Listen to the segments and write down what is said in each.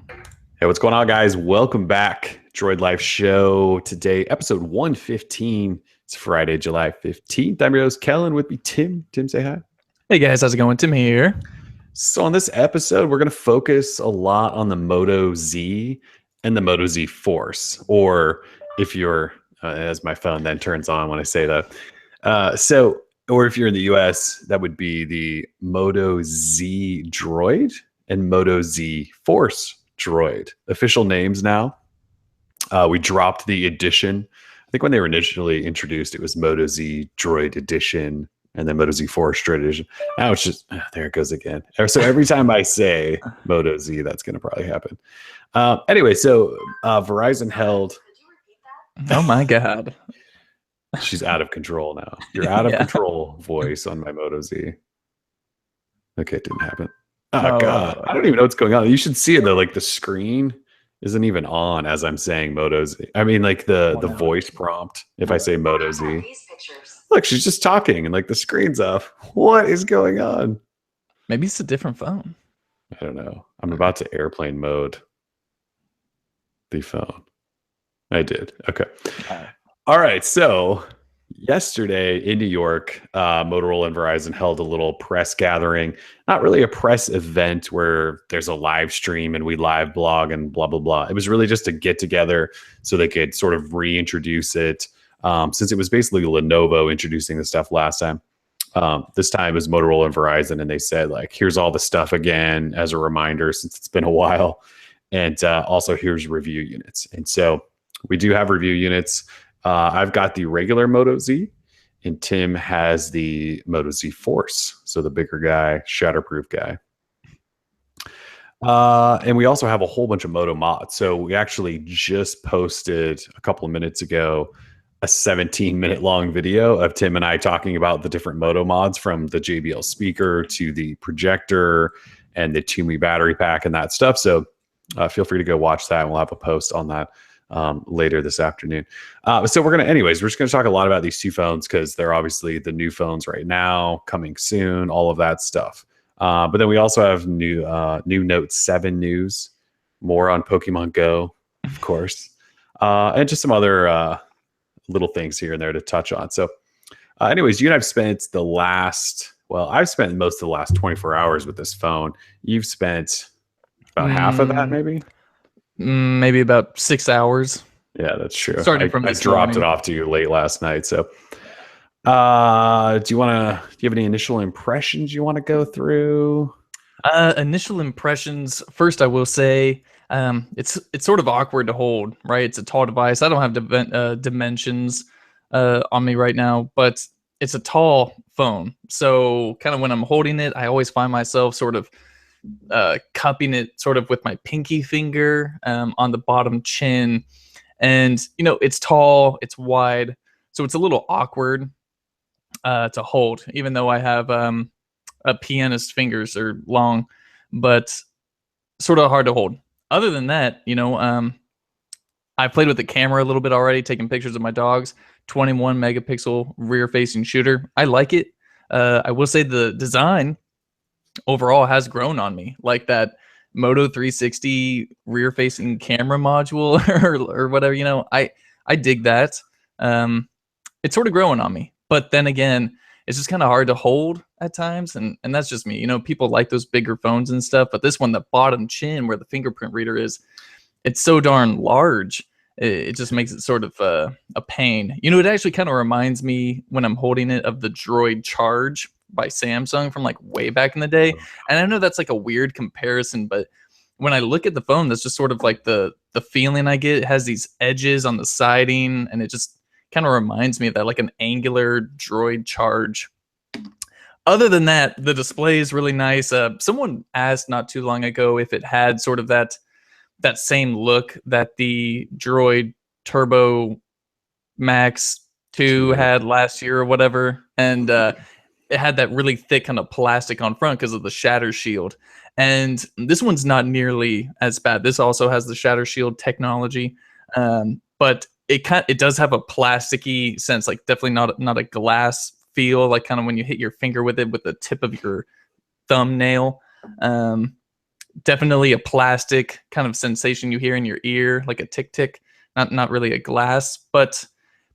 Hey, what's going on, guys? Welcome back. Droid Life Show. Today, episode 115. It's Friday, July 15th. I'm your host, Kellen. With me, Tim. Tim, say hi. Hey guys, how's it going? Tim here. So, on this episode, we're going to focus a lot on the Moto Z and the Moto Z Force, or if you're, as my phone then turns on when I say that. Or if you're in the US, that would be the Moto Z Droid and Moto Z Force Droid. Official names now. We dropped the edition. I think when they were initially introduced, it was Moto Z Droid Edition and then Moto Z Force Droid Edition. Now it's just, there it goes again. So every time I say Moto Z, that's going to probably happen. Anyway, so Verizon held. Oh my God. She's out of control now. You're out of Yeah. control voice on my Moto Z. Okay, it didn't happen. Oh, Oh, God. I don't even know what's going on. You should see it, though. Like, the screen isn't even on as I'm saying Moto Z. I mean, like, the Wow. voice prompt, if I say Moto Z. Look, she's just talking, and, like, the screen's off. What is going on? Maybe it's a different phone. I don't know. I'm about to airplane mode the phone. I did. Okay. All right. So yesterday in New York, Motorola and Verizon held a little press gathering. Not really a press event where there's a live stream and we live blog and blah, blah, blah. It was really just a get together so they could sort of reintroduce it, since it was basically Lenovo introducing the stuff last time. This time it was Motorola and Verizon, and they said, like, here's all the stuff again as a reminder since it's been a while. And also here's review units. And so we do have review units. I've got the regular Moto Z, and Tim has the Moto Z Force, so the bigger guy, shatterproof guy. And we also have a whole bunch of Moto Mods. So we actually just posted a couple of minutes ago a 17-minute long video of Tim and I talking about the different Moto Mods, from the JBL speaker to the projector and the Toomey battery pack and that stuff. So feel free to go watch that. We'll have a post on that later this afternoon. So we're just going to talk a lot about these two phones because they're obviously the new phones right now, coming soon, all of that stuff. But then we also have new Note 7 news, more on Pokemon Go, of course, and just some other little things here and there to touch on. So anyways, you and I've spent I've spent most of the last 24 hours with this phone. You've spent about half of that, maybe? Maybe about 6 hours. Yeah, that's true. Starting from I this dropped it morning. off to you late last night. So do you have any initial impressions you want to go through? Initial impressions. First, I will say it's sort of awkward to hold, right? It's a tall device. I don't have dimensions on me right now, but it's a tall phone. So kind of when I'm holding it, I always find myself sort of cupping it sort of with my pinky finger on the bottom chin. And, it's tall, it's wide, so it's a little awkward to hold, even though I have a pianist fingers are long, but sort of hard to hold. Other than that, I played with the camera a little bit already, taking pictures of my dogs. 21 megapixel rear facing shooter. I like it. I will say the design overall has grown on me, like that Moto 360 rear facing camera module or whatever. I dig that. It's sort of growing on me, but then again, it's just kind of hard to hold at times, and that's just me. People like those bigger phones and stuff, but this one, the bottom chin where the fingerprint reader is, it's so darn large. It just makes it sort of a pain. It actually kind of reminds me, when I'm holding it, of the Droid Charge by Samsung from like way back in the day. And I know that's like a weird comparison, but when I look at the phone, that's just sort of like the feeling I get. It has these edges on the siding, and it just kind of reminds me of that, like an angular Droid Charge. Other than that, the display is really nice. Someone asked not too long ago if it had sort of that same look that the Droid Turbo Max 2 had last year or whatever. And it had that really thick kind of plastic on front because of the shatter shield. And this one's not nearly as bad. This also has the shatter shield technology, but it does have a plasticky sense, like definitely not a glass feel, like kind of when you hit your finger with it with the tip of your thumbnail. definitely a plastic kind of sensation you hear in your ear, like a tick tick. Not really a glass, but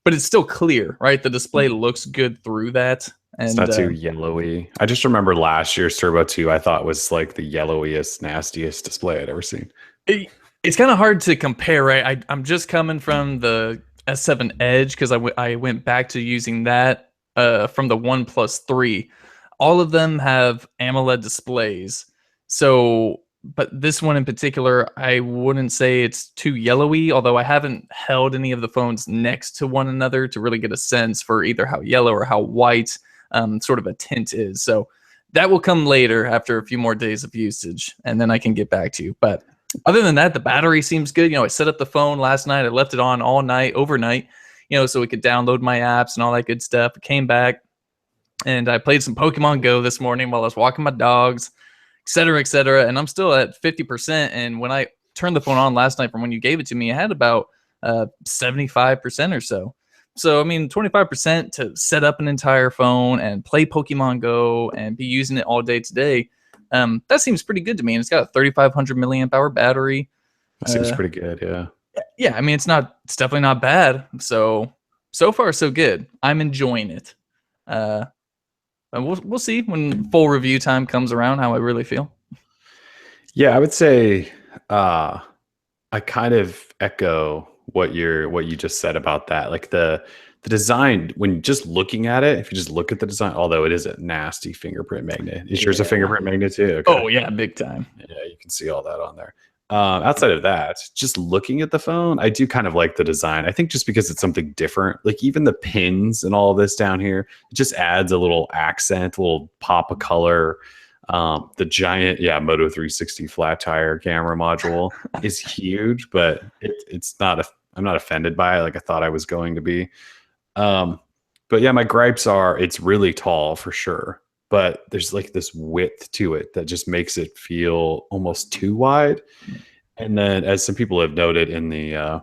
it's still clear, right? The display looks good through that, It's and not too yellowy. I just remember last year's Turbo 2, I thought was like the yellowiest, nastiest display I'd ever seen. it's kind of hard to compare, right? I'm just coming from the S7 Edge because I went back to using that from the OnePlus 3. All of them have AMOLED displays. So, but this one in particular, I wouldn't say it's too yellowy, although I haven't held any of the phones next to one another to really get a sense for either how yellow or how white sort of a tint is. So that will come later after a few more days of usage, and then I can get back to you. But other than that, the battery seems good. I set up the phone last night. I left it on all night, overnight, so we could download my apps and all that good stuff. I came back and I played some Pokemon Go this morning while I was walking my dogs, et cetera, et cetera. And I'm still at 50%. And when I turned the phone on last night from when you gave it to me, I had about 75% or so. So, I mean, 25% to set up an entire phone and play Pokemon Go and be using it all day today. That seems pretty good to me. And it's got a 3,500 milliamp hour battery. That seems pretty good, yeah. Yeah, I mean, it's definitely not bad. So far, so good. I'm enjoying it. And we'll see when full review time comes around how I really feel. Yeah, I would say I kind of echo what you just said about that. Like the design, when just looking at it, if you just look at the design, although it is a nasty fingerprint magnet. Is yours a fingerprint magnet too? Okay. Oh yeah, big time. Yeah, you can see all that on there. Outside of that, just looking at the phone, I do kind of like the design. I think just because it's something different, like even the pins and all of this down here, it just adds a little accent, a little pop of color. The giant, Moto 360 flat tire camera module is huge, but it's not I'm not offended by it like I thought I was going to be. But yeah, my gripes are it's really tall for sure, but there's like this width to it that just makes it feel almost too wide. And then, as some people have noted in the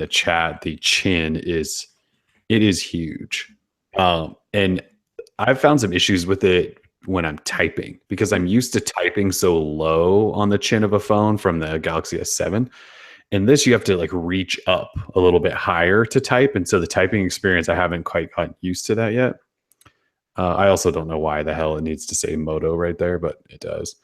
chat, the chin is huge, and I've found some issues with it when I'm typing because I'm used to typing so low on the chin of a phone from the Galaxy S7. And this, you have to like reach up a little bit higher to type. And so the typing experience, I haven't quite gotten used to that yet. I also don't know why the hell it needs to say Moto right there, but it does.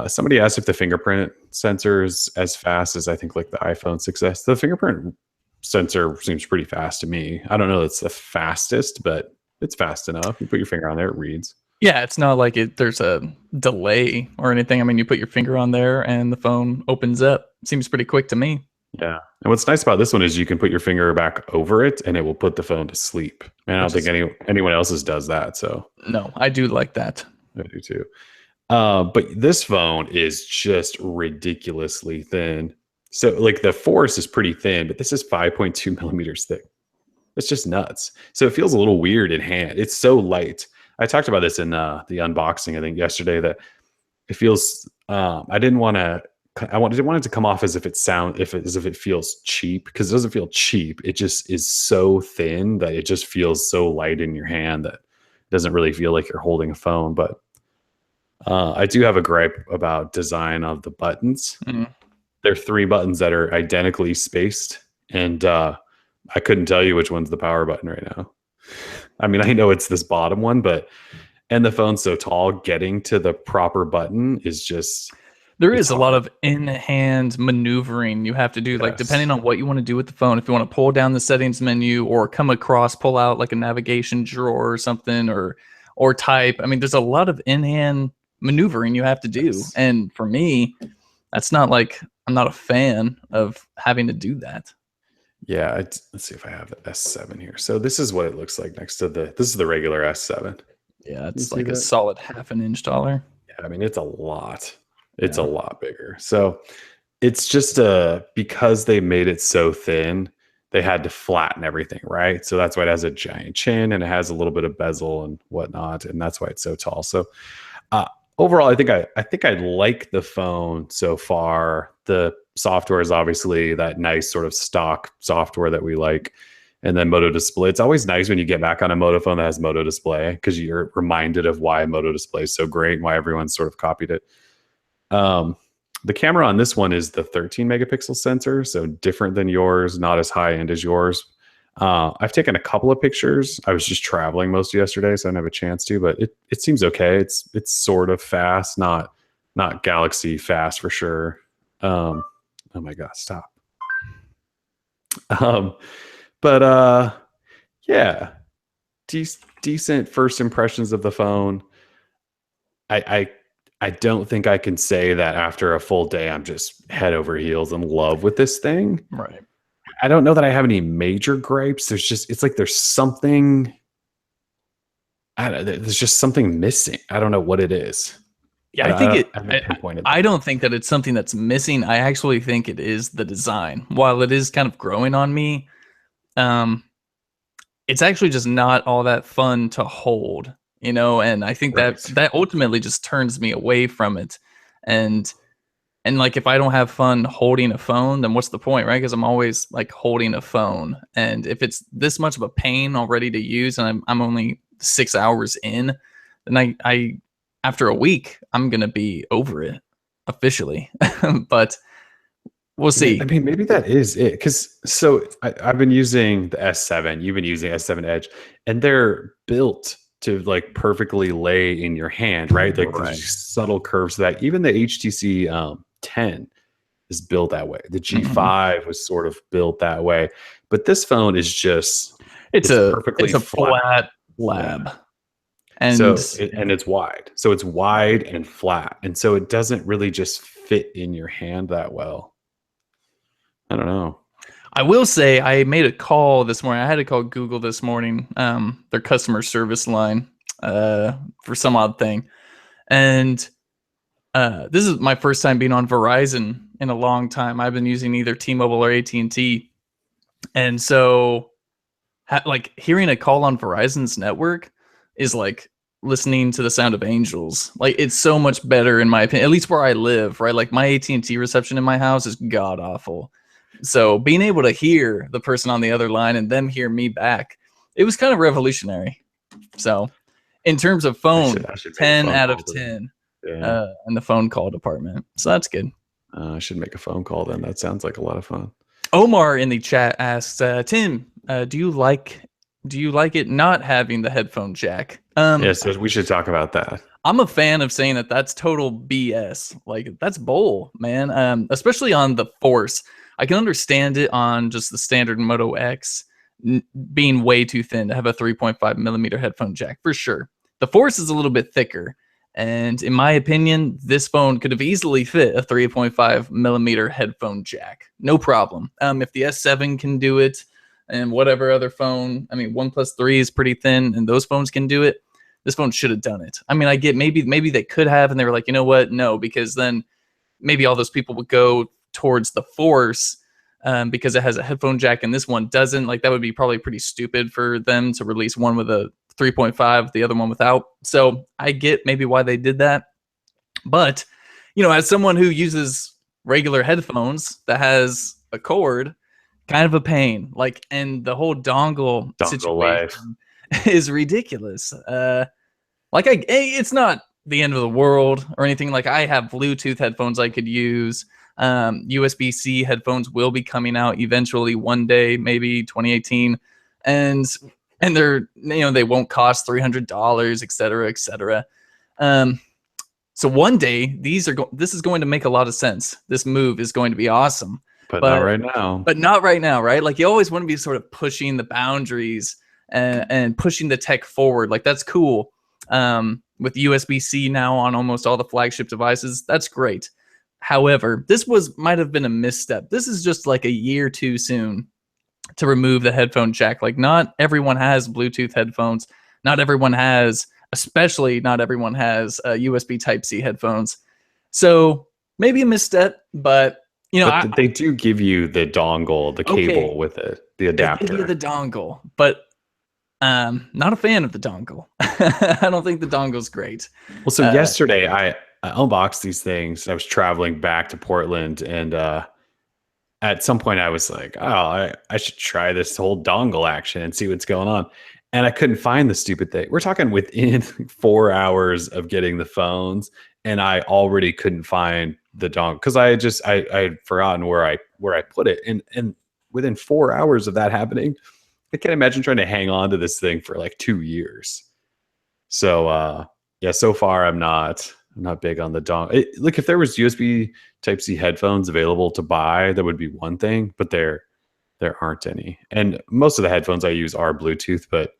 Somebody asked if the fingerprint sensor is as fast as I think like the iPhone 6S. The fingerprint sensor seems pretty fast to me. I don't know if it's the fastest, but it's fast enough. You put your finger on there, it reads. Yeah, it's not like there's a delay or anything. I mean, you put your finger on there and the phone opens up. Seems pretty quick to me. Yeah. And what's nice about this one is you can put your finger back over it and it will put the phone to sleep. And I don't think anyone else's does that. So no, I do like that. I do too. But this phone is just ridiculously thin. So like the Force is pretty thin, but this is 5.2 millimeters thick. It's just nuts. So it feels a little weird in hand. It's so light. I talked about this in the unboxing, I think yesterday, that it feels, I didn't want it to come off as if it feels cheap, because it doesn't feel cheap. It just is so thin that it just feels so light in your hand that it doesn't really feel like you're holding a phone. But I do have a gripe about design of the buttons. Mm-hmm. There are 3 buttons that are identically spaced, and I couldn't tell you which one's the power button right now. I mean, I know it's this bottom one, and the phone's so tall, getting to the proper button is just... There is a lot of in-hand maneuvering you have to do, like depending on what you want to do with the phone. If you want to pull down the settings menu or pull out like a navigation drawer or something, or type. I mean, there's a lot of in-hand maneuvering you have to do. Yes. And for me, that's not like, I'm not a fan of having to do that. Yeah, let's see if I have the S7 here. So this is what it looks like next to this is the regular S7. Yeah, it's like a solid half an inch taller. Yeah, I mean, it's a lot. It's a lot bigger. So it's just because they made it so thin, they had to flatten everything, right? So that's why it has a giant chin and it has a little bit of bezel and whatnot, and that's why it's so tall. So overall, I think I like the phone so far. The software is obviously that nice sort of stock software that we like. And then Moto Display. It's always nice when you get back on a Moto phone that has Moto Display, because you're reminded of why Moto Display is so great and why everyone's sort of copied it. Um, the camera on this one is the 13 megapixel sensor, so different than yours, not as high end as yours. I've taken a couple of pictures. I was just traveling most of yesterday, so I didn't have a chance to, but it seems okay. It's sort of fast, not Galaxy fast for sure. Oh my god, stop. Um, but yeah, decent first impressions of the phone. I I don't think I can say that after a full day I'm just head over heels in love with this thing. Right. I don't know that I have any major gripes. It's like there's something. There's just something missing. I don't know what it is. Yeah, I think I haven't pinpointed I that. don't think that it's something that's missing. I actually think it is the design. While it is kind of growing on me, um, it's actually just not all that fun to hold, you know. And I think that Right. that ultimately just turns me away from it. And like if I don't have fun holding a phone, then what's the point, right? Because I'm always like holding a phone, and if it's this much of a pain already to use, and I'm only 6 hours in, then I after a week I'm gonna be over it officially. But we'll I see. mean, maybe that is it. Because I've been using the S7. You've been using S7 Edge, and they're built to like perfectly lay in your hand, right? Like there's Right. these subtle curves to that. Even the HTC 10 is built that way. The Mhm. G5 was sort of built that way, but this phone is just It's it's a perfectly flat. flat Yeah. lab, and And it's wide. So it's wide and flat, and so it doesn't really just fit in your hand that well. I don't know. I will say I made a call this morning. I had to call Google this morning, their customer service line, for some odd thing. And this is my first time being on Verizon in a long time. I've been using either T-Mobile or AT&T, and so like hearing a call on Verizon's network is like listening to the sound of angels. Like it's so much better in my opinion, at least where I live, right? Like my AT&T reception in my house is god awful. So being able to hear the person on the other line and them hear me back, it was kind of revolutionary. So in terms of phone, I should make a 10 phone out call of to them. 10 Yeah. in the phone call department. So that's good. I should make a phone call then. That sounds like a lot of fun. Omar in the chat asks, Tim, do you like it not having the headphone jack? Yeah, so we should talk about that. I'm a fan of saying that that's total BS. Like that's bull, man. Especially on the Force. I can understand it on just the standard Moto X being way too thin to have a 3.5 millimeter headphone jack for sure. The Force is a little bit thicker, and in my opinion, this phone could have easily fit a 3.5 millimeter headphone jack, no problem. If the S7 can do it, and whatever other phone, I mean, OnePlus 3 is pretty thin, and those phones can do it. This phone should have done it. I mean, I get maybe they could have, and they were like, you know what, no, because then maybe all those people would go towards the Force, because it has a headphone jack and this one doesn't. Like that would be probably pretty stupid for them to release one with a 3.5, the other one without. So I get maybe why they did that, but you know, as someone who uses regular headphones that has a cord, kind of a pain. Like, and the whole dongle Dongle situation life. is ridiculous. Like it's not the end of the world or anything. Like I have Bluetooth headphones I could use. USB-C headphones will be coming out eventually one day, maybe 2018, and they're, you know, they won't cost $300, et cetera, et cetera. So one day this is going to make a lot of sense. This move is going to be awesome, But not but right now. not right now, right? Like you always want to be sort of pushing the boundaries and pushing the tech forward. Like that's cool. With USB-C now on almost all the flagship devices, that's great. However, this might have been a misstep. This is just like a year too soon to remove the headphone jack. Like not everyone has Bluetooth headphones. Not everyone has, especially not everyone has USB Type-C headphones. So maybe a misstep, but you know, But they do give you the dongle, the okay, cable with it, the they give you adapter. the dongle, but not a fan of the dongle. I don't think the dongle's great. Well, so Uh, yesterday I unboxed these things. I was traveling back to Portland, and at some point I was like, oh, I should try this whole dongle action and see what's going on. And I couldn't find the stupid thing. We're talking within 4 hours of getting the phones, and I already couldn't find the dongle because I had forgotten where I put it, and within 4 hours of that happening, I can't imagine trying to hang on to this thing for like 2 years. So yeah, so far I'm not big on the dongle. Look, if there was USB Type C headphones available to buy, that would be one thing, but there aren't any. And most of the headphones I use are Bluetooth, but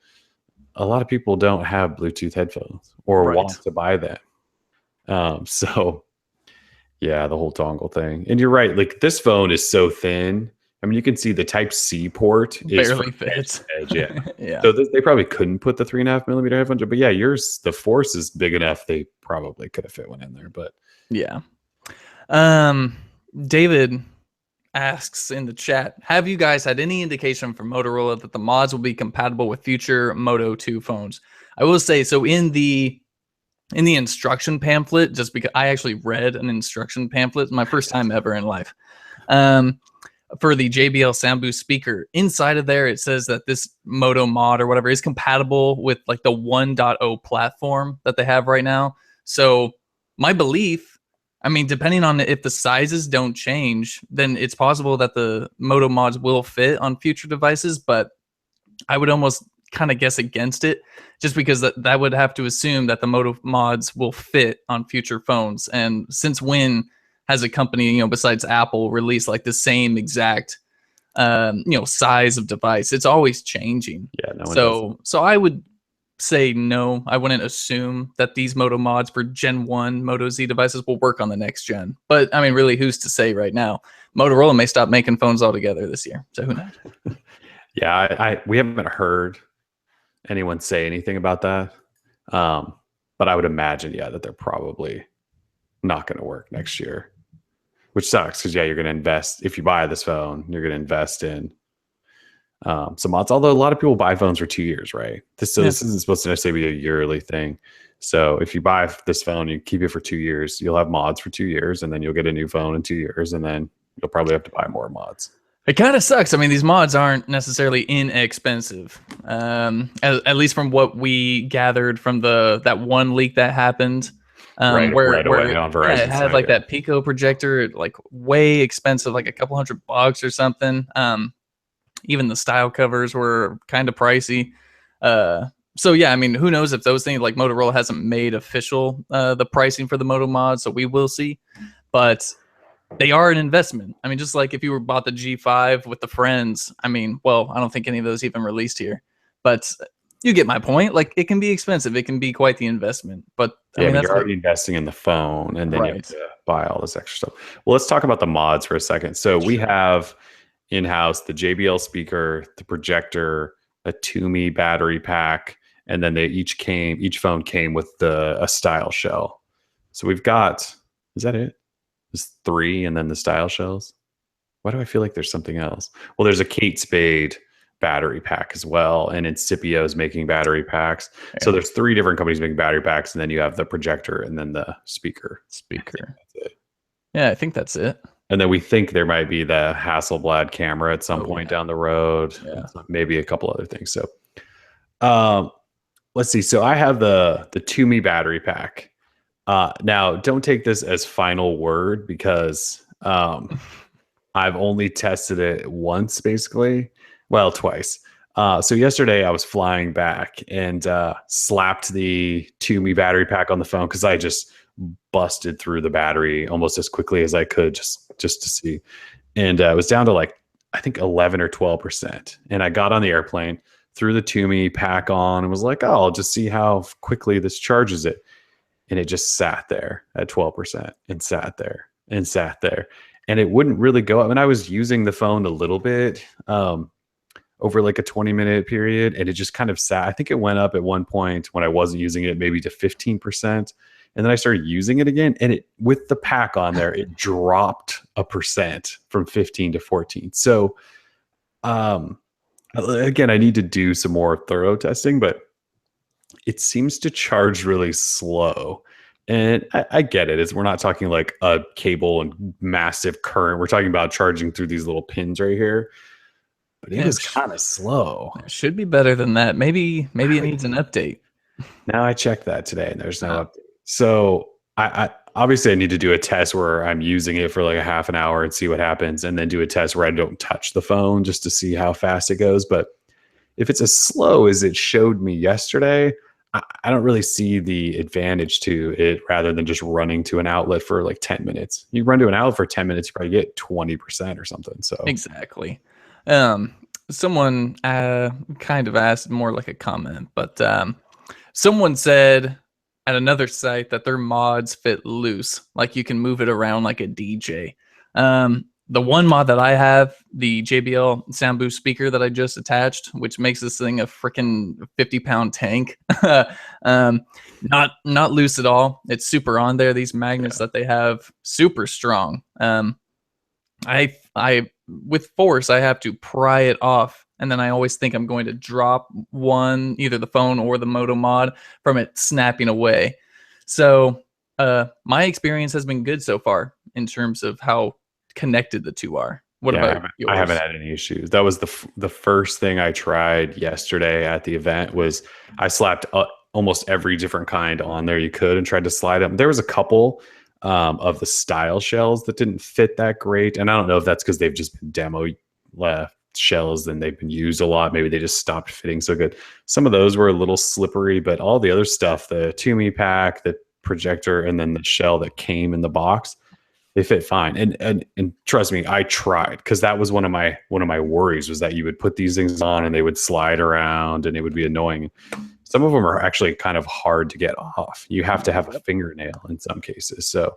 a lot of people don't have Bluetooth headphones or Right. want to buy them. So yeah, the whole dongle thing. And you're right, like this phone is so thin. I mean, you can see the Type C port is from Barely edge fits. to edge. Yeah. Yeah. So they probably couldn't put the 3.5 millimeter headphones, but yeah, yours, the force is big enough. They probably could have fit one in there, but Yeah. Um, David asks in the chat, have you guys had any indication from Motorola that the mods will be compatible with future Moto 2 phones? I will say, so in the instruction pamphlet, just because I actually read an instruction pamphlet, my first time ever in life, for the JBL Sound Boost speaker, inside of there, it says that this Moto Mod or whatever is compatible with like the 1.0 platform that they have right now. So my belief, I mean, depending on if the sizes don't change, then it's possible that the Moto Mods will fit on future devices, but I would almost kind of guess against it just because that would have to assume that the Moto Mods will fit on future phones. And since when has a company, besides Apple, released like the same exact, size of device? It's always changing. yeah, no one does. So I would say no. I wouldn't assume that these Moto Mods for Gen 1 Moto Z devices will work on the next gen. But I mean, really, who's to say right now? Motorola may stop making phones altogether this year. So who knows? Yeah, we haven't heard anyone say anything about that. But I would imagine, yeah, that they're probably not going to work next year, which sucks because yeah, you're going to invest if you buy this phone, you're going to invest in some mods. Although a lot of people buy phones for 2 years, right? This isn't supposed to necessarily be a yearly thing. So if you buy this phone, you keep it for 2 years, you'll have mods for 2 years, and then you'll get a new phone in 2 years, and then you'll probably have to buy more mods. It kind of sucks. I mean, these mods aren't necessarily inexpensive, at least from what we gathered from that one leak that happened, Right away on Verizon. Yeah, it had like that Pico projector, like way expensive, like a couple $100 or something. Even the style covers were kind of pricey. So yeah, I mean, who knows if those things, like Motorola hasn't made official the pricing for the Moto Mod, so we will see. But they are an investment. I mean, just like if you were bought the G5 with the friends, I mean, well, I don't think any of those even released here, but you get my point. Like, it can be expensive. It can be quite the investment, but yeah, I mean, you're already investing in the phone, and then you have to buy all this extra stuff. Well, let's talk about the mods for a second. So we have in-house the JBL speaker, the projector, a Toomey battery pack, and then each phone came with a style shell. So we've got, is that it? There's 3, and then the style shells. Why do I feel like there's something else? Well, there's a Kate Spade battery pack as well, and Incipio is making battery packs. Yeah. So there's 3 different companies making battery packs, and then you have the projector and then the speaker. That's it. Yeah, I think that's it. And then we think there might be the Hasselblad camera at some point down the road. Yeah. Maybe a couple other things. So let's see. So I have the Toomey battery pack. Now, don't take this as final word because I've only tested it once, basically. Well, twice. So yesterday I was flying back and slapped the Toomey battery pack on the phone because I just busted through the battery almost as quickly as I could just to see. And it was down to like, I think 11 or 12%. And I got on the airplane, threw the Toomey pack on, and was like, oh, I'll just see how quickly this charges it. And it just sat there at 12% and sat there and sat there. And it wouldn't really go up. And I was using the phone a little bit over like a 20-minute period. And it just kind of sat. I think it went up at one point when I wasn't using it, maybe to 15%. And then I started using it again. And it, with the pack on there, it dropped 1% from 15 to 14. So again, I need to do some more thorough testing, but it seems to charge really slow. And I get it. We're not talking like a cable and massive current. We're talking about charging through these little pins right here. But it was kind of slow. It should be better than Maybe it needs an update. Now I checked that today and there's no update. So I obviously I need to do a test where I'm using it for like a half an hour and see what happens, and then do a test where I don't touch the phone just to see how fast it goes. But if it's as slow as it showed me yesterday, I don't really see the advantage to it rather than just running to an outlet for like 10 minutes. You run to an outlet for 10 minutes, you probably get 20% or something. So Exactly. Um, someone kind of asked more like a comment, but someone said at another site that their mods fit loose, like you can move it around like a DJ. The one mod that I have, the JBL sound boost speaker that I just attached, which makes this thing a freaking 50-pound tank. Not loose at all. It's super on there. These magnets that they have, super strong. I with force I have to pry it off, and then I always think I'm going to drop one, either the phone or the Moto Mod, from it snapping away. So my experience has been good so far in terms of how connected the two are. What about yours? I haven't had any issues. That was the first thing I tried yesterday at the event. Was I slapped almost every different kind on there you could and tried to slide them. There was a couple of the style shells that didn't fit that great, and I don't know if that's because they've just been demo shells and they've been used a lot. Maybe they just stopped fitting so good. Some of those were a little slippery, but all the other stuff, the Toomey pack, the projector, and then the shell that came in the box, they fit fine. And trust me, I tried, because that was one of my worries, was that you would put these things on and they would slide around and it would be annoying. Some of them are actually kind of hard to get off. You have to have a fingernail in some cases. So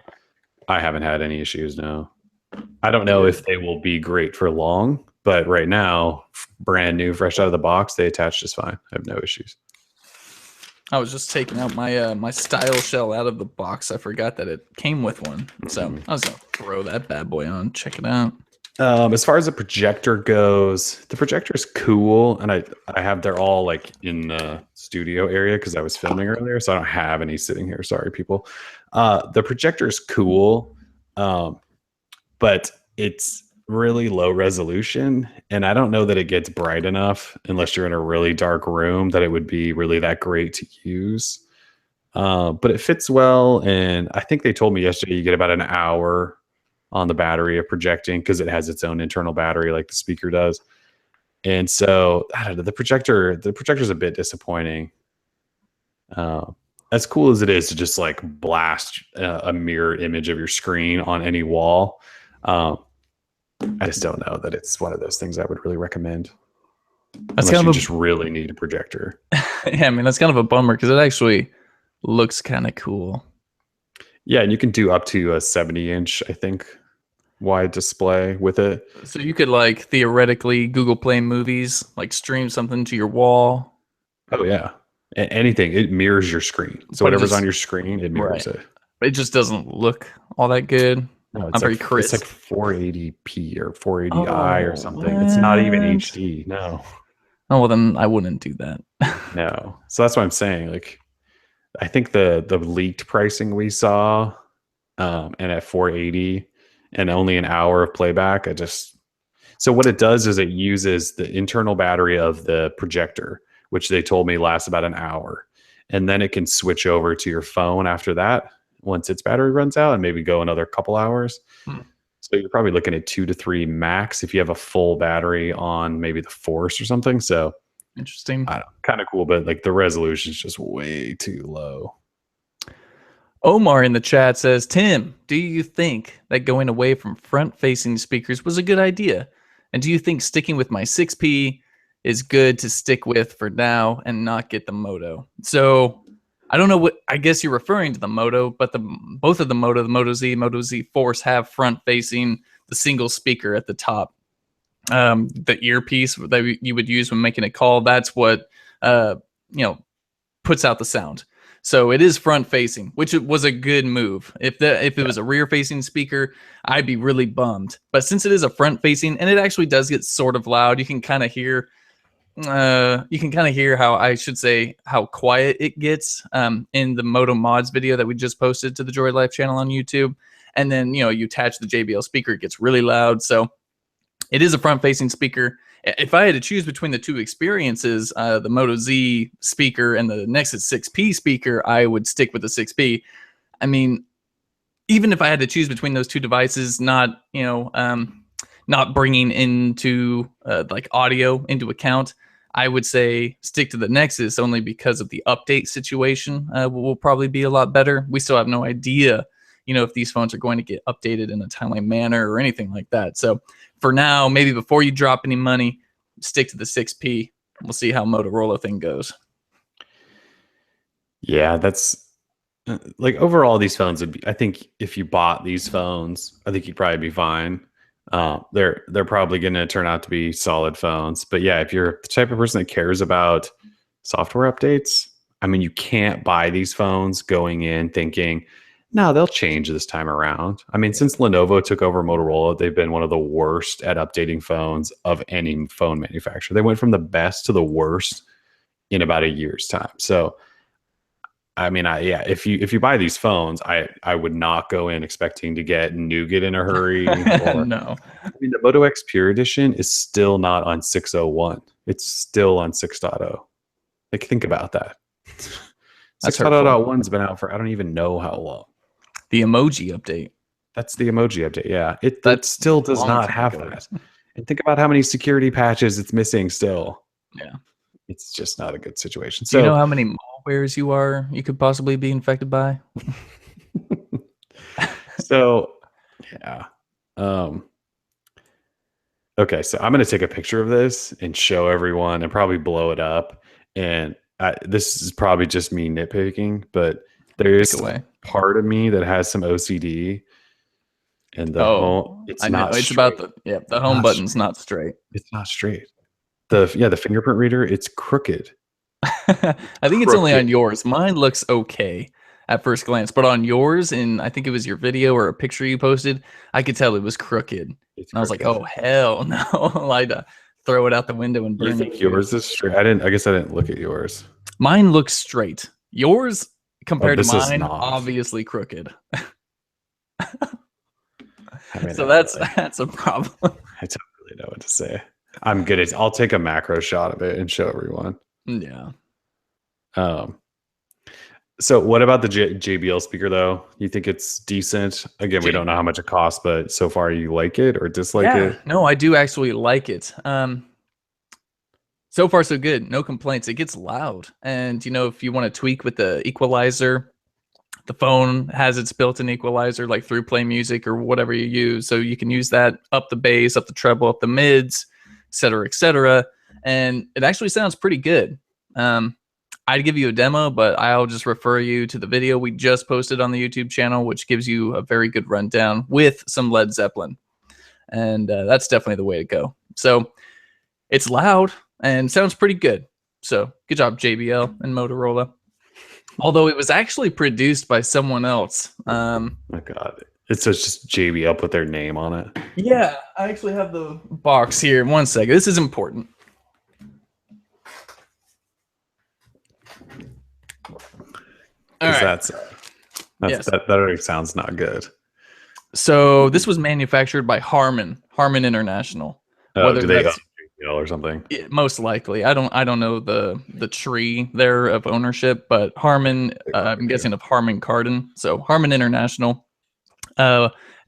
I haven't had any issues. No, I don't know if they will be great for long, but right now, brand new, fresh out of the box, they attach just fine. I have no issues. I was just taking out my my style shell out of the box. I forgot that it came with one, so I was gonna throw that bad boy on. Check it out. As far as the projector goes, the projector is cool, and I have, they're all like in the studio area because I was filming earlier, so I don't have any sitting here. Sorry, people. The projector is cool, but it's really low resolution, and I don't know that it gets bright enough unless you're in a really dark room that it would be really that great to use. But it fits well, and I think they told me yesterday you get about an hour on the battery of projecting, because it has its own internal battery like the speaker does. And so I don't know, the projector's a bit disappointing. As cool as it is to just like blast a mirror image of your screen on any wall, I just don't know that it's one of those things I would really recommend. That's unless kind you of just really need a projector. yeah, I mean that's kind of a bummer because it actually looks kind of cool. Yeah, and you can do up to a 70-inch, I think, wide display with it. So you could like theoretically Google Play Movies, like stream something to your wall. Oh yeah, anything. It mirrors your screen. So But whatever's on your screen, it mirrors right. it. It just doesn't look all that good. No, Not very crisp. It's like 480p or 480i or something. It's not even HD. No. Oh well, then I wouldn't do that. No. So that's what I'm saying. Like, I think the leaked pricing we saw, and at 480 and only an hour of playback, so what it does is it uses the internal battery of the projector, which they told me lasts about an hour, and then it can switch over to your phone after that once its battery runs out, and maybe go another couple hours. So you're probably looking at 2 to 3 max if you have a full battery on maybe the Force or something. So Interesting. Kind of cool, but like the resolution is just way too low. Omar in the chat says, Tim, do you think that going away from front-facing speakers was a good idea? And do you think sticking with my 6P is good to stick with for now and not get the Moto? So I don't know what, I guess you're referring to the Moto, but both of the Moto Z Force have front-facing, the single speaker at the top. The earpiece that you would use when making a call, that's what puts out the sound. So it is front facing, which was a good move. If it was a rear facing speaker, I'd be really bummed. But since it is a front facing, and it actually does get sort of loud, you can kind of hear how quiet it gets in the Moto Mods video that we just posted to the Droid Life channel on YouTube. And then you attach the JBL speaker, it gets really loud. So it is a front-facing speaker. If I had to choose between the two experiences, the Moto Z speaker and the Nexus 6P speaker, I would stick with the 6P. I mean, even if I had to choose between those two devices, not not bringing into like audio into account, I would say stick to the Nexus only because of the update situation. Will probably be a lot better. We still have no idea, if these phones are going to get updated in a timely manner or anything like that. So for now, maybe before you drop any money, stick to the 6P. We'll see how Motorola thing goes. Yeah, that's like overall these phones would be, I think if you bought these phones, I think you'd probably be fine. They're probably going to turn out to be solid phones. But yeah, if you're the type of person that cares about software updates, I mean, you can't buy these phones going in thinking, no, they'll change this time around. I mean, since Lenovo took over Motorola, they've been one of the worst at updating phones of any phone manufacturer. They went from the best to the worst in about a year's time. So I mean, yeah, if you buy these phones, I would not go in expecting to get nougat in a hurry. Or No, I mean, the Moto X Pure Edition is still not on 601. It's still on 6.0. Like, think about that. that's hurtful. 6.0.1's been out for I don't even know how long. The emoji update. That's the emoji update. Yeah, it That's still does long not time have ago. that. And think about how many security patches it's missing still. Yeah. It's just not a good situation. Do you know So how many malwares you could possibly be infected by? so yeah. Um Okay, so I'm going to take a picture of this and show everyone and probably blow it up. And this is probably just me nitpicking, but there Pick is away. part of me that has some OCD, and the home, Oh, it's I know. not It's about straight. the It's home not button's straight. not straight. It's not straight. The fingerprint reader, it's crooked. I think it's only Crooked. on yours. Mine looks okay at first glance, but on yours, and I think it was your video or a picture you posted, I could tell it was crooked. And It's I was like, crooked. oh hell no. I'd throw it out the window and You burn think it here. yours is straight? I didn't. I guess I didn't look at yours. Mine looks straight. Yours Oh, compared to this is mine, not. obviously crooked. I mean, So that's a problem. I don't really know what to say. I'm good at. I'll take a macro shot of it and show everyone. Yeah. Um, So what about the JBL speaker though? You think it's decent? Again, we don't know how much it costs, but so far you like it or dislike Yeah, it? no, I do actually like it. So far so good. No complaints. It gets loud. And if you want to tweak with the equalizer, the phone has its built-in equalizer like through Play Music or whatever you use. So you can use that up the bass, up the treble, up the mids, et cetera, et cetera. And it actually sounds pretty good. I'd give you a demo, but I'll just refer you to the video we just posted on the YouTube channel, which gives you a very good rundown with some Led Zeppelin. And that's definitely the way to go. So it's loud and sounds pretty good. So good job, JBL and Motorola. Although it was actually produced by someone else. Oh my God. It's just JBL put their name on it. Yeah, I actually have the box here. One second. This is important. All right. That's Yes. that already sounds not good. So this was manufactured by Harman International. Oh, Whether do they own that's JBL or something? most likely, I don't know the tree there of ownership, but Harman, I'm guessing of Harman Kardon. So Harman International,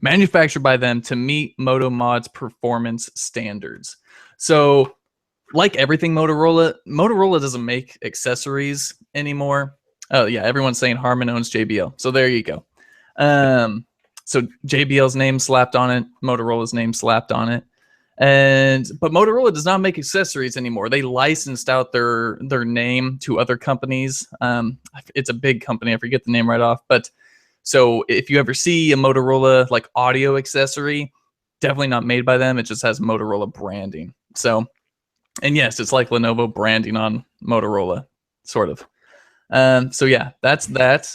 manufactured by them to meet Moto Mod's performance standards. So like everything Motorola doesn't make accessories anymore. Oh yeah, everyone's saying Harman owns JBL. So there you go. So JBL's name slapped on it, Motorola's name slapped on it. But Motorola does not make accessories anymore. They licensed out their name to other companies. It's a big company. I forget the name right off. But so if you ever see a Motorola like audio accessory, definitely not made by them. It just has Motorola branding. So, and yes, it's like Lenovo branding on Motorola, sort of. So yeah, that's that.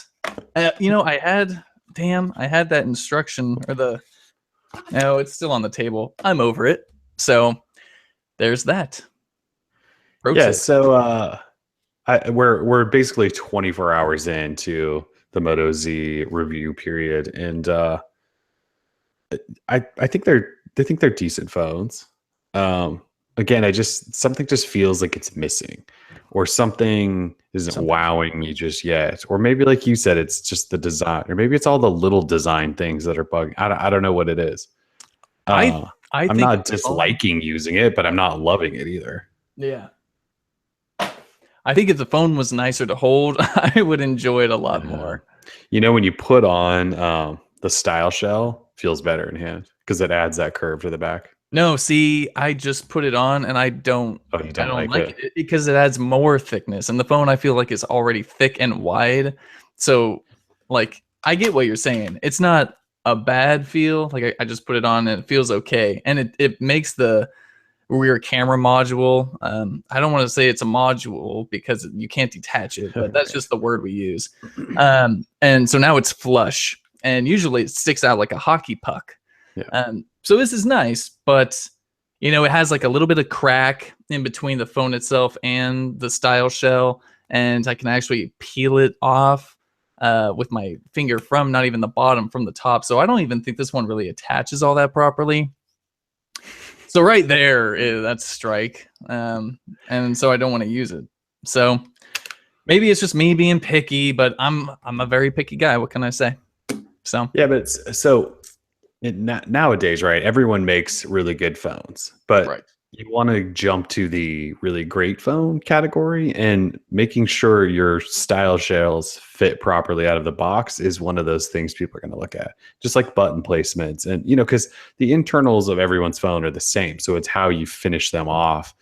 I had that instruction or no, it's still on the table. I'm over it. So there's that. Yeah, so we're basically 24 hours into the Moto Z review period, and I think they're decent phones. again, something just feels like it's missing, or something isn't Something. wowing me just yet. Or maybe, like you said, it's just the design, or maybe it's all the little design things that are bugging. I don't know what it is. I Uh, I I'm think not it's the phone. disliking using it, but I'm not loving it either. Yeah. I think if the phone was nicer to hold, I would enjoy it a lot Yeah. more. When you put on the style shell, feels better in hand because it adds that curve to the back. No, see, I just put it on and Oh, you I don't don't like like it? it because it adds more thickness. And the phone I feel like is already thick and wide. So like I get what you're saying. It's not a bad feel. Like I just put it on and it feels okay. And it makes the rear camera module. I don't want to say it's a module because you can't detach it, but that's Right. just the word we use. And so now it's flush. And usually it sticks out like a hockey puck. Yeah. So this is nice, but it has like a little bit of crack in between the phone itself and the style shell, and I can actually peel it off with my finger from not even the bottom, from the top. So I don't even think this one really attaches all that properly. So right there, that's strike, and so I don't want to use it. So maybe it's just me being picky, but I'm a very picky guy. What can I say? So Yeah, but nowadays, right? Everyone makes really good phones, but right. you want to jump to the really great phone category, and making sure your style shells fit properly out of the box is one of those things people are going to look at. Just like button placements, and because the internals of everyone's phone are the same, so it's how you finish them off,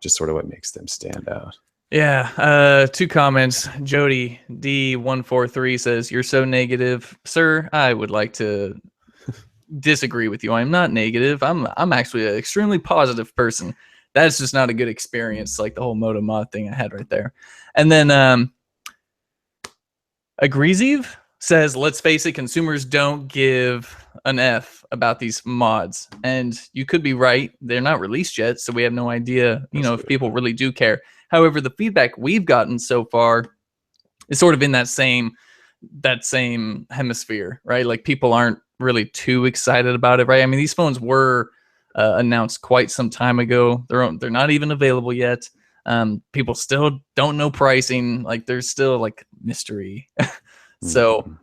just sort of what makes them stand out. Yeah, two comments. Jody D143 says, "You're so negative, sir. I would like to disagree with you. I'm not negative. I'm actually an extremely positive person. That's just not a good experience, like the whole Moto Mod thing I had right there." And then Agreesive says, "Let's face it, consumers don't give an F about these mods." And you could be right. They're not released yet, so we have no idea, That's if good. people really do care. However, the feedback we've gotten so far is sort of in that same hemisphere, right? Like people aren't really too excited about it, right? I mean, these phones were announced quite some time ago. They're not even available yet. People still don't know pricing. Like there's still like mystery. So Mhm.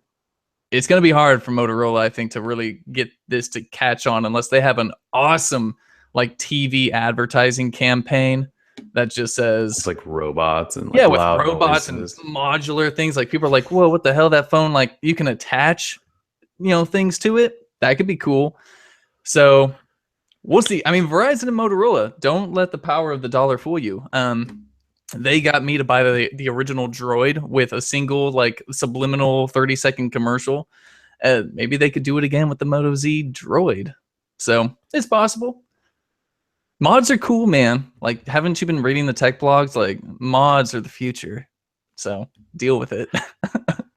it's going to be hard for Motorola, I think, to really get this to catch on unless they have an awesome like TV advertising campaign that just It's says, like robots and yeah, like with loud robots and noises. modular things. Like people are like, whoa, what the hell? That phone, like you can attach, things to it. That could be cool. So we'll see. I mean, Verizon and Motorola, don't let the power of the dollar fool you. They got me to buy the original Droid with a single like subliminal 30-second commercial. Maybe they could do it again with the Moto Z Droid. So it's possible. Mods are cool, man. Like, haven't you been reading the tech blogs? Like, mods are the future. So deal with it.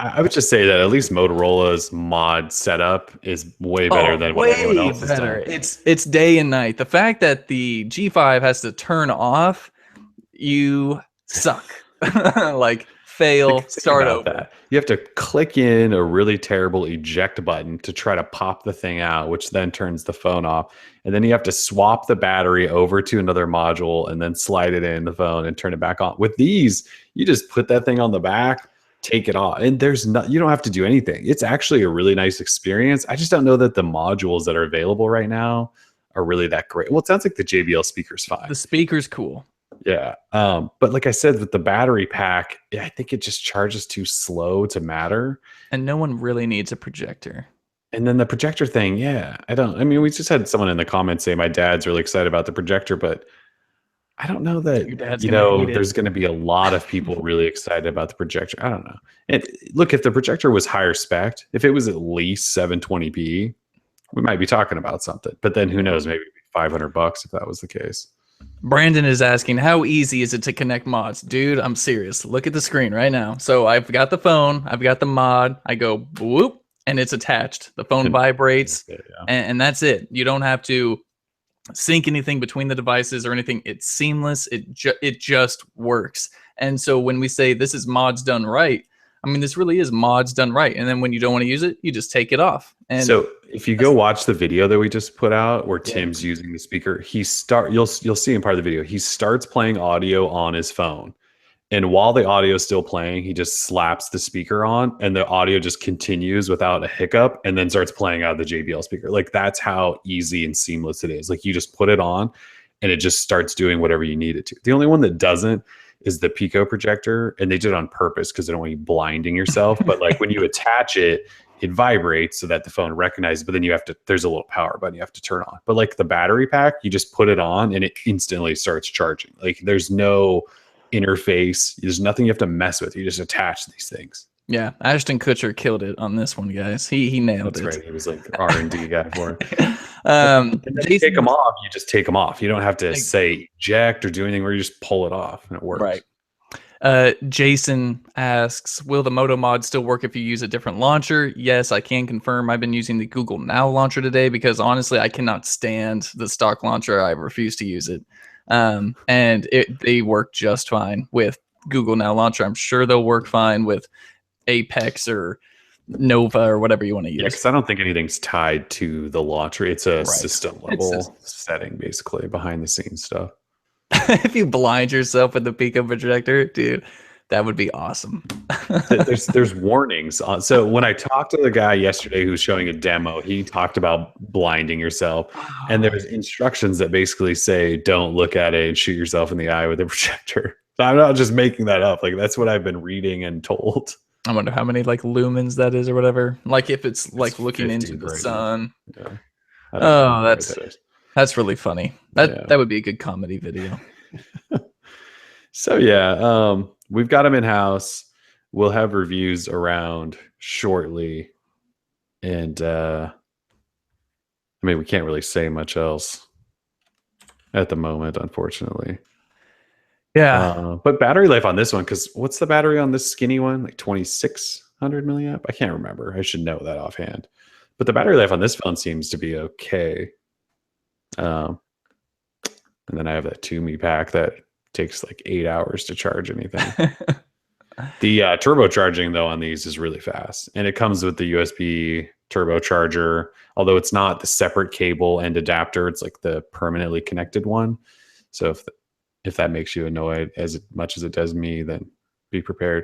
I would just say that at least Motorola's mod setup is way better Oh, than what anyone way else has better. done. It's day and night. The fact that the G5 has to turn off, you suck. Like fail, Think start about over. that. You have to click in a really terrible eject button to try to pop the thing out, which then turns the phone off. And then you have to swap the battery over to another module and then slide it in the phone and turn it back on. With these, you just put that thing on the back, take it off, and you don't have to do anything. It's actually a really nice experience. I just don't know that the modules that are available right now are really that great. Well, it sounds like the JBL speaker's fine. The speaker's cool. Yeah. But like I said, with the battery pack, I think it just charges too slow to matter. And no one really needs a projector. And then the projector thing, yeah, I mean, we just had someone in the comments say my dad's really excited about the projector, but I don't know that, Your dad's gonna hate it. there's going to be a lot of people really excited about the projector. I don't know. And look, if the projector was higher spec, if it was at least 720p, we might be talking about something. But then who knows, maybe $500 if that was the case. Brandon is asking, how easy is it to connect mods? Dude, I'm serious. Look at the screen right now. So I've got the phone, I've got the mod, I go whoop, and it's attached. The phone And vibrates, yeah. and that's it. You don't have to sync anything between the devices or anything. It's seamless. It just works. And so when we say this is mods done right, I mean, this really is mods done right. And then when you don't want to use it, you just take it off. And So if you go watch the video that we just put out where yeah, Tim's using the speaker, you'll see in part of the video, he starts playing audio on his phone. And while the audio is still playing, he just slaps the speaker on and the audio just continues without a hiccup and then starts playing out of the JBL speaker. Like that's how easy and seamless it is. Like you just put it on and it just starts doing whatever you need it to. The only one that doesn't is the Pico projector, and they did it on purpose because they don't want you blinding yourself. But like when you attach it, it vibrates so that the phone recognizes, but then there's a little power button you have to turn on. But like the battery pack, you just put it on and it instantly starts charging. Like there's no interface. There's nothing you have to mess with. You just attach these things. yeah. Ashton Kutcher killed it on this one, guys. He nailed That's it. right. He was like R&D guy for it. um, And then you take them off. You just take them off. You don't have to say eject or do anything where you just pull it off and it works. Right. Jason asks, will the Moto Mod still work if you use a different launcher? Yes, I can confirm. I've been using the Google Now launcher today because honestly, I cannot stand the stock launcher. I refuse to use it. And they work just fine with Google Now launcher. I'm sure they'll work fine with Apex or Nova or whatever you want to use. Yeah, because I don't think anything's tied to the launcher. It's a system level setting, basically, behind the scenes stuff. If you blind yourself with the Pico projector, dude, that would be awesome. there's warnings on. So when I talked to the guy yesterday who was showing a demo, he talked about blinding yourself, and there's instructions that basically say don't look at it and shoot yourself in the eye with a projector. So I'm not just making that up. Like that's what I've been reading and told. I wonder how many like lumens that is or whatever. Like if it's like looking into the sun. Yeah. Oh, that's really funny. That would be a good comedy video. So yeah, we've got them in house. We'll have reviews around shortly, and I mean we can't really say much else at the moment, unfortunately. Yeah, but battery life on this one, because what's the battery on this skinny one? Like 2600 milliamp? I can't remember. I should know that offhand. But the battery life on this phone seems to be okay. And then I have that Toomey pack that takes like 8 hours to charge anything. The turbocharging though on these is really fast, and it comes with the USB turbocharger. Although it's not the separate cable and adapter, it's like the permanently connected one. So if that makes you annoyed as much as it does me, then be prepared.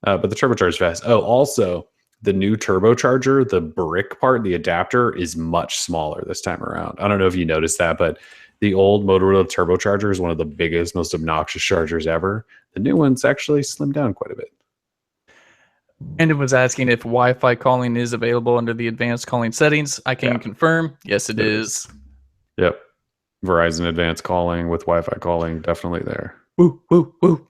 But the turbocharger is fast. Oh, also the new turbocharger, the brick part, the adapter is much smaller this time around. I don't know if you noticed that, but the old Motorola turbocharger is one of the biggest, most obnoxious chargers ever. The new one's actually slimmed down quite a bit. And it was asking if Wi-Fi calling is available under the advanced calling settings. I can confirm. Yes, it is. Yep. Verizon advanced calling with Wi-Fi calling, definitely there. Woo, woo, woo.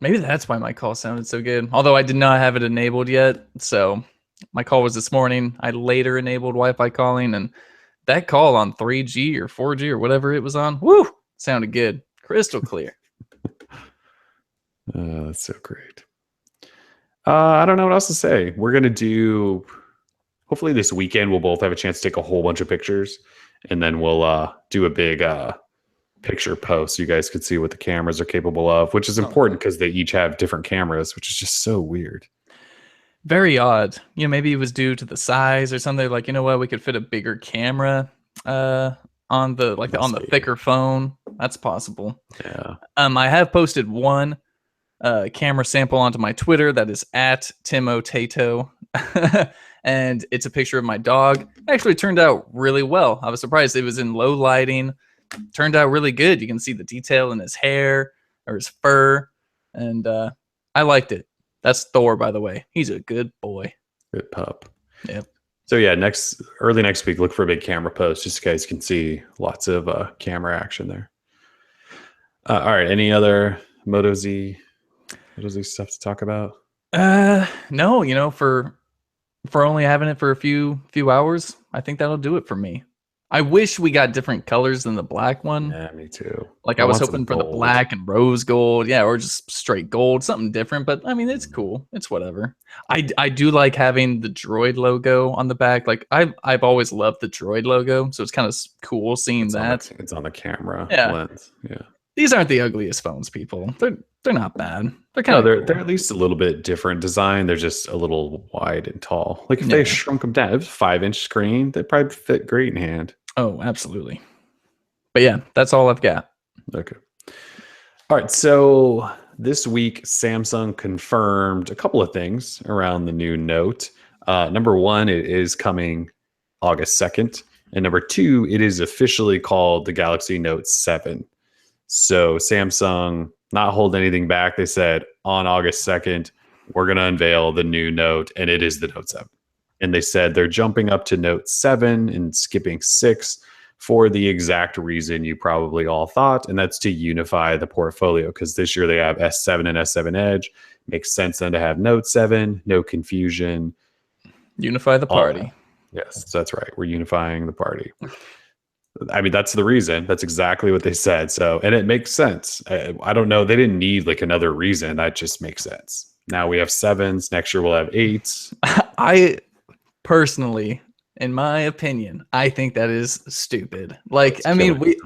Maybe that's why my call sounded so good. Although I did not have it enabled yet. So my call was this morning. I later enabled Wi-Fi calling, and that call on 3G or 4G or whatever it was on, woo, sounded good. Crystal clear. That's so great. I don't know what else to say. We're going to do, hopefully this weekend, we'll both have a chance to take a whole bunch of pictures, and then we'll do a big picture post so you guys could see what the cameras are capable of, which is important because they each have different cameras, which is just so weird. Very odd. You know, maybe it was due to the size or something. Like, you know what, we could fit a bigger camera on the thicker phone. That's possible. Yeah. I have posted one camera sample onto my Twitter that is at Timotato. And it's a picture of my dog. Actually turned out really well. I was surprised. It was in low lighting. Turned out really good. You can see the detail in his hair or his fur. And I liked it. That's Thor, by the way. He's a good boy. Good pup. Yep. So yeah, early next week, look for a big camera post just so you guys can see lots of camera action there. All right. Any other Moto Z stuff to talk about? No, you know, for only having it for a few hours, I think that'll do it for me. I wish we got different colors than the black one. Yeah, me too. Like I was hoping for the black and rose gold, yeah, or just straight gold, something different. But I mean, it's cool. It's whatever. I do like having the Droid logo on the back. Like I've always loved the Droid logo, so it's kind of cool seeing that. It's on the camera Yeah. lens. Yeah. these aren't the ugliest phones, people. They're not bad. They're kind No, of they're cool. at least a little bit different design. They're just a little wide and tall. Like if they Yeah. shrunk them down, it was 5-inch screen, they'd probably fit great in hand. Oh, absolutely. But yeah, that's all I've got. Okay. All right. So this week, Samsung confirmed a couple of things around the new Note. Number one, it is coming August 2nd. And number two, it is officially called the Galaxy Note 7. So Samsung not holding anything back. They said on August 2nd, we're going to unveil the new Note, and it is the Note 7. And they said they're jumping up to Note 7 and skipping 6 for the exact reason you probably all thought, and that's to unify the portfolio. Because this year they have S7 and S7 Edge. Makes sense then to have Note 7, no confusion. Unify the party. Yes, that's right. We're unifying the party. I mean, that's the reason. That's exactly what they said. So, and it makes sense. I don't know. They didn't need like another reason. That just makes sense. Now we have 7s. Next year we'll have 8s. I personally, in my opinion, I think that is stupid. Like, It's I mean, killing we've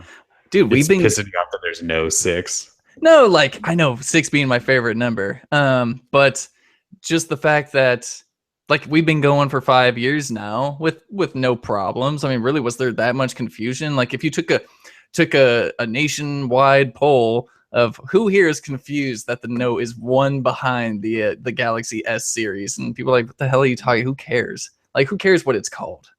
It's been pissing me off that there's no 6. no, like I know 6 being my favorite number. But just the fact that like we've been going for 5 years now with no problems. I mean, really, was there that much confusion? Like if you took a nationwide poll of who here is confused that the Note is one behind the Galaxy S series, and people are like, what the hell are you talking? Who cares? Like, who cares what it's called?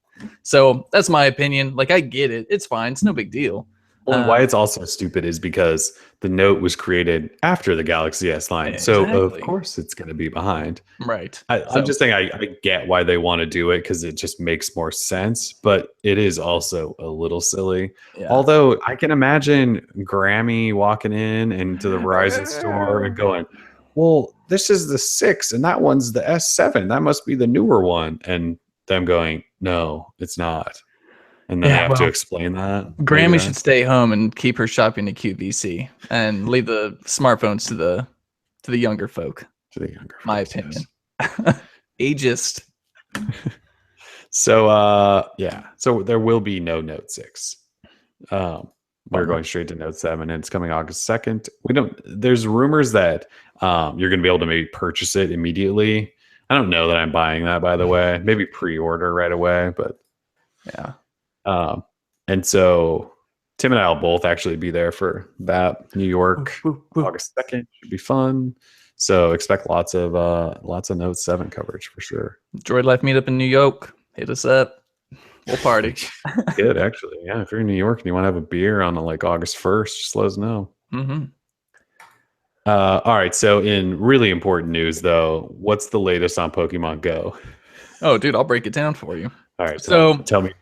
So that's my opinion. Like, I get it. It's fine. It's no big deal. Well, and why it's also stupid is because the Note was created after the Galaxy S line. So, of Exactly. course, it's going to be behind. Right. I'm just saying I get why they want to do it because it just makes more sense, but it is also a little silly. Yeah. Although I can imagine Grammy walking in into the Verizon store and going, well, this is the 6 and that one's the S7. That must be the newer one. And them going, no, it's not. And then Yeah, they have to well, explain that. Grammy should stay home and keep her shopping at QVC and leave the smartphones to the younger folk. To the younger My folks, opinion. yes. Ageist. So yeah. So there will be no Note 6. We're going straight to Note 7 and it's coming August 2nd. There's rumors that you're gonna be able to maybe purchase it immediately. I don't know that I'm buying that, by the way. Maybe pre-order right away, but Yeah. And so Tim and I will both actually be there for that. New York, August 2nd should be fun. So expect lots of Note 7 coverage for sure. Droid Life meetup in New York. Hit us up. We'll party. Good, actually. Yeah, if you're in New York and you want to have a beer on like August 1st, just let us know. Mm-hmm. All right. So in really important news, though, what's the latest on Pokemon Go? Oh, dude, I'll break it down for you. All right. So tell me.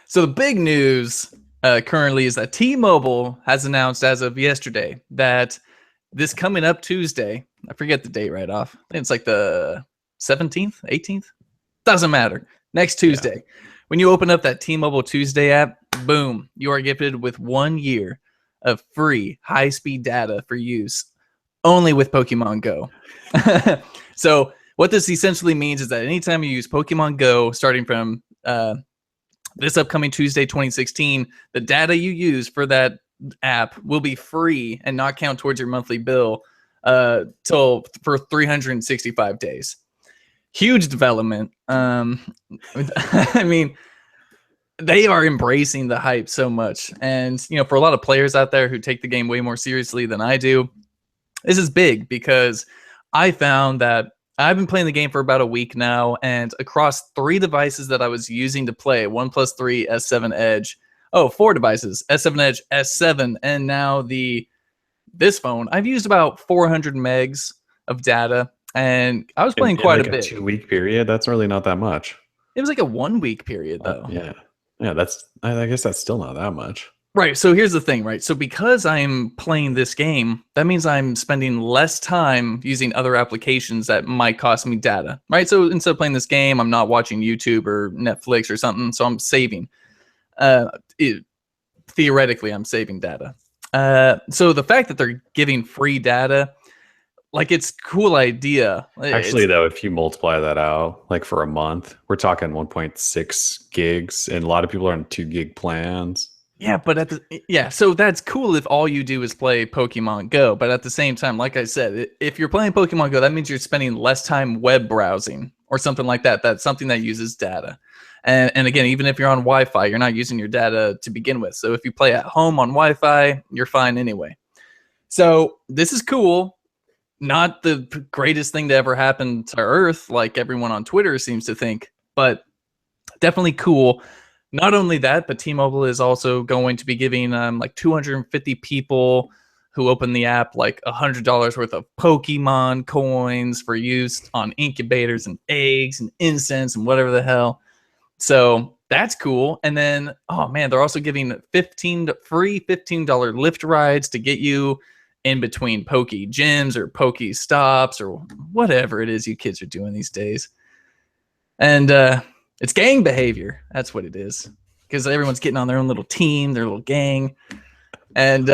So the big news currently is that T-Mobile has announced as of yesterday that this coming up Tuesday, I forget the date right off. I think it's like the 17th, 18th. Doesn't matter. Next Tuesday, when you open up that T-Mobile Tuesday app, boom, you are gifted with 1 year of free high-speed data for use only with Pokemon Go. So what this essentially means is that anytime you use Pokemon Go, starting from this upcoming Tuesday, 2016, the data you use for that app will be free and not count towards your monthly bill for 365 days. Huge development. I mean, they are embracing the hype so much. And, you know, for a lot of players out there who take the game way more seriously than I do, this is big because I found that I've been playing the game for about a week now, and across 3 devices that I was using to play, OnePlus 3, S7 Edge, 4 devices, S7 Edge, S7, and now this phone, I've used about 400 megs of data, and I was playing quite like a bit. 2-week period, that's really not that much. It was like a 1 week period, though. Yeah, I guess that's still not that much. Right, so here's the thing, right? So because I'm playing this game, that means I'm spending less time using other applications that might cost me data, right? So instead of playing this game, I'm not watching YouTube or Netflix or something, so I'm saving. Theoretically, I'm saving data. So the fact that they're giving free data, like, it's a cool idea. Actually, though, if you multiply that out, like for a month, we're talking 1.6 gigs, and a lot of people are on 2 gig plans. Yeah, but so that's cool if all you do is play Pokemon Go. But at the same time, like I said, if you're playing Pokemon Go, that means you're spending less time web browsing or something like that. That's something that uses data. And again, even if you're on Wi-Fi, you're not using your data to begin with. So if you play at home on Wi-Fi, you're fine anyway. So this is cool. Not the greatest thing to ever happen to Earth, like everyone on Twitter seems to think, but definitely cool. Not only that, but T-Mobile is also going to be giving like 250 people who open the app like $100 worth of Pokemon coins for use on incubators and eggs and incense and whatever the hell. So that's cool. And then, oh man, they're also giving free $15 Lyft rides to get you in between Poke gyms or Poke stops or whatever it is you kids are doing these days. And it's gang behavior. That's what it is. Because everyone's getting on their own little team, their little gang. And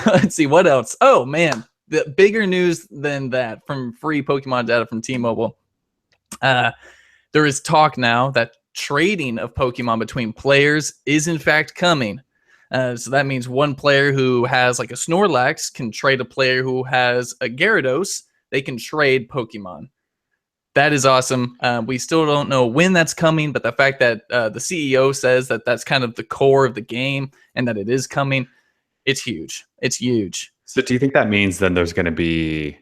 let's see, what else? Oh, man. The bigger news than that from free Pokemon data from T-Mobile. There is talk now that trading of Pokemon between players is in fact coming. So that means one player who has like a Snorlax can trade a player who has a Gyarados. They can trade Pokemon. That is awesome. We still don't know when that's coming, but the fact that the CEO says that that's kind of the core of the game and that it is coming, it's huge. It's huge. So do you think that means then there's going to be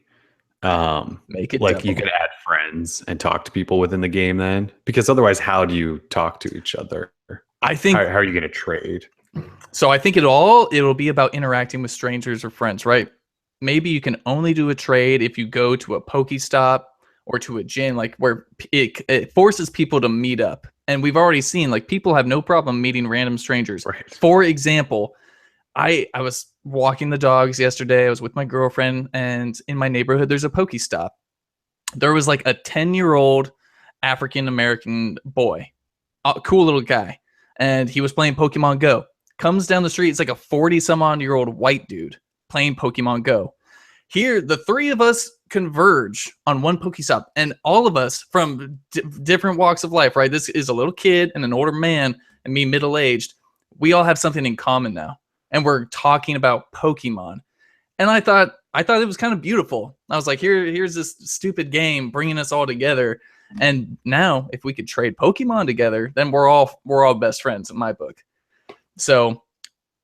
Make it like double. you could add friends and talk to people within the game then? Because otherwise, how do you talk to each other? I think how are you going to trade? so. I think it'll be about interacting with strangers or friends, right? Maybe you can only do a trade if you go to a Pokestop or to a gym, like where it forces people to meet up. And we've already seen like people have no problem meeting random strangers. Right. For example, I was walking the dogs yesterday. I was with my girlfriend, and in my neighborhood, there's a Pokestop. There was like a 10-year-old African American boy, a cool little guy, and he was playing Pokemon Go. Comes down the street, it's like a 40-some-odd-year-old white dude playing Pokemon Go. Here, the three of us converge on one Pokestop, and all of us from different walks of life, right? This is a little kid and an older man and me middle-aged. We all have something in common now, and we're talking about Pokemon. And I thought it was kind of beautiful. I was like, here's this stupid game bringing us all together. And now if we could trade Pokemon together, then we're all best friends in my book. So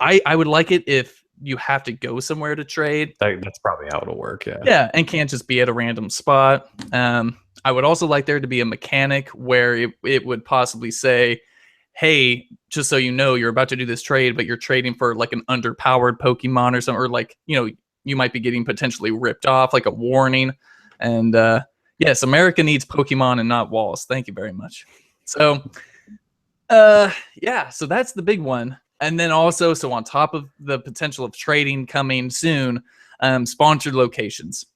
I would like it if you have to go somewhere to trade. That's probably how it'll work. Yeah. Yeah, and can't just be at a random spot. I would also like there to be a mechanic where it would possibly say, hey, just so you know, you're about to do this trade, but you're trading for like an underpowered Pokemon or something, or like, you might be getting potentially ripped off, like a warning. And yes, America needs Pokemon and not walls. Thank you very much. So, yeah, so that's the big one. And then also, so on top of the potential of trading coming soon, sponsored locations.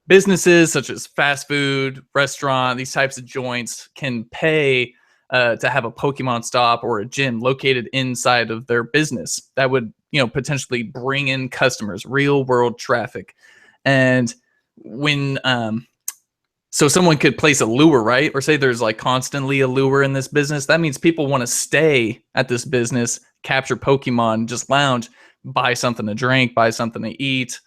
Businesses such as fast food, restaurant, these types of joints can pay to have a Pokemon stop or a gym located inside of their business. That would, potentially bring in customers, real world traffic. And when so someone could place a lure, right? Or say there's like constantly a lure in this business. That means people want to stay at this business, capture Pokemon, just lounge, buy something to drink, buy something to eat.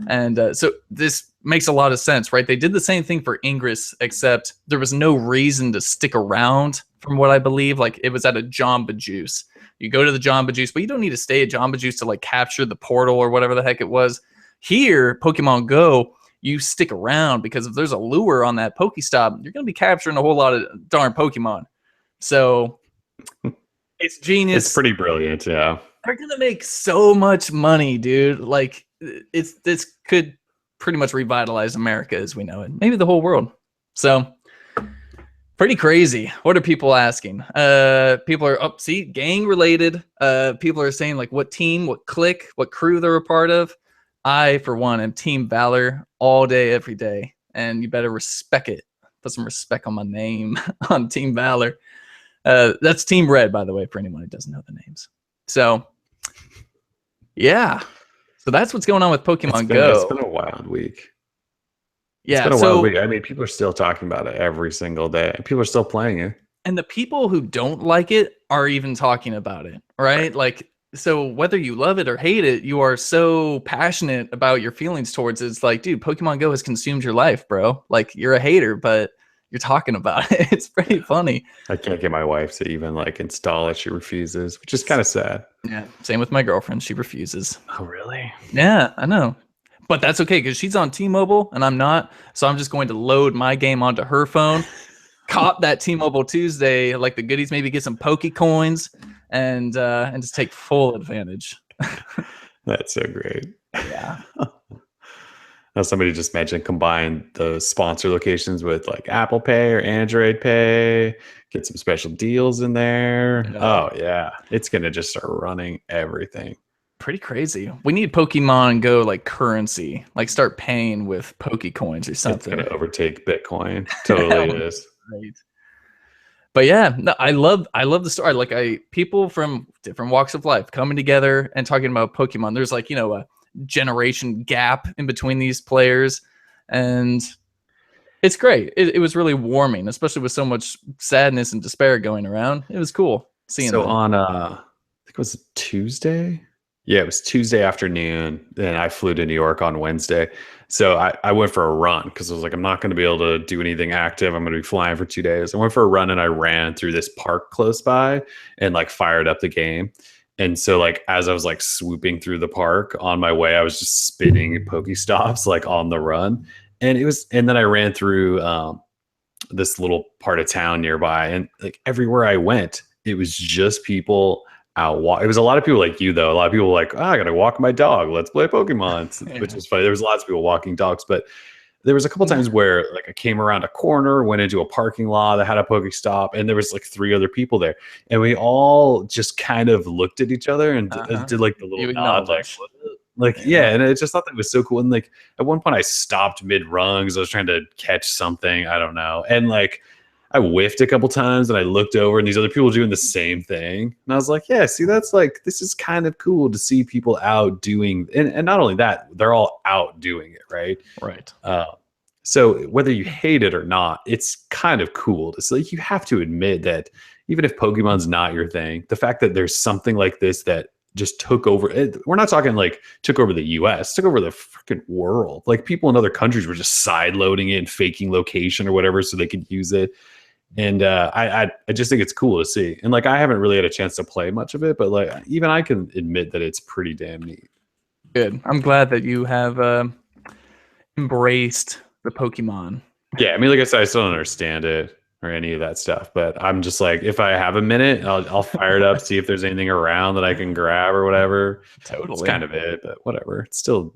And so this makes a lot of sense, right? They did the same thing for Ingress, except there was no reason to stick around from what I believe. Like it was at a Jamba Juice. You go to the Jamba Juice, but you don't need to stay at Jamba Juice to like capture the portal or whatever the heck it was. Here, Pokemon Go, you stick around because if there's a lure on that Pokestop, you're going to be capturing a whole lot of darn Pokemon. So it's genius. It's pretty brilliant. Yeah. They're going to make so much money, dude. Like this could pretty much revitalize America as we know it. Maybe the whole world. So pretty crazy. What are people asking? People are gang related. People are saying like what team, what clique, what crew they're a part of. I, for one, am Team Valor all day, every day. And you better respect it. Put some respect on my name on Team Valor. That's Team Red, by the way, for anyone who doesn't know the names. So, yeah. So that's what's going on with Pokemon Go. It's been a wild week. Yeah, it's been a wild week. I mean, people are still talking about it every single day. People are still playing it. And the people who don't like it are even talking about it, right? Like, so whether you love it or hate it, you are so passionate about your feelings towards it. It's like, dude, Pokemon Go has consumed your life, bro. Like, you're a hater, but you're talking about it. It's pretty funny. I can't get my wife to even like install it. She refuses, which is kind of sad. Yeah. Same with my girlfriend. She refuses. Oh, really? Yeah, I know. But that's okay because she's on T-Mobile and I'm not. So I'm just going to load my game onto her phone, cop that T-Mobile Tuesday, like the goodies, maybe get some Poke coins and just take full advantage. That's so great. Yeah. Now somebody just mentioned combine the sponsor locations with like Apple Pay or Android Pay, get some special deals in there. Yeah. Oh yeah, it's gonna just start running everything. Pretty crazy. We need Pokemon Go like currency, like start paying with Poke coins or It's something. gonna overtake Bitcoin. Totally is. Right. But yeah, no, I love the story. Like people from different walks of life coming together and talking about Pokemon. There's like, a generation gap in between these players, and it's great. It was really warming, especially with so much sadness and despair going around. It was cool seeing So that. on I think it was Tuesday. Yeah, it was Tuesday afternoon. Then I flew to New York on Wednesday. So I went for a run because I was like, I'm not going to be able to do anything active. I'm going to be flying for 2 days. I went for a run and I ran through this park close by and like fired up the game. And so like as I was like swooping through the park on my way, I was just spinning Pokestops like on the run. And then I ran through this little part of town nearby, and like everywhere I went, it was just people out it was a lot of people like you though. A lot of people were like, oh, I gotta walk my dog, let's play Pokemon. Yeah. Which was funny. There was lots of people walking dogs, but there was a couple times where like I came around a corner, went into a parking lot that had a Pokestop, and there was like 3 other people there, and we all just kind of looked at each other and did like the little You nod, like acknowledge. yeah. And I just thought that was so cool. And like at one point I stopped mid rung because I was trying to catch something, I don't know, and like I whiffed a couple times and I looked over and these other people doing the same thing. And I was like, yeah, see, that's like, this is kind of cool to see people out doing, and not only that, they're all out doing it, right? Right. So whether you hate it or not, it's kind of cool to see. Like, you have to admit that even if Pokemon's not your thing, the fact that there's something like this that just took over, we're not talking like took over the US, took over the freaking world. Like people in other countries were just side loading it and faking location or whatever so they could use it. And I just think it's cool to see. And like I haven't really had a chance to play much of it, but like even I can admit that it's pretty damn neat. Good. I'm glad that you have embraced the Pokemon. Yeah, I mean, like I said, I still don't understand it or any of that stuff, but I'm just like, if I have a minute, I'll fire it up, see if there's anything around that I can grab or whatever. Totally. It's kind of it, but whatever. It's still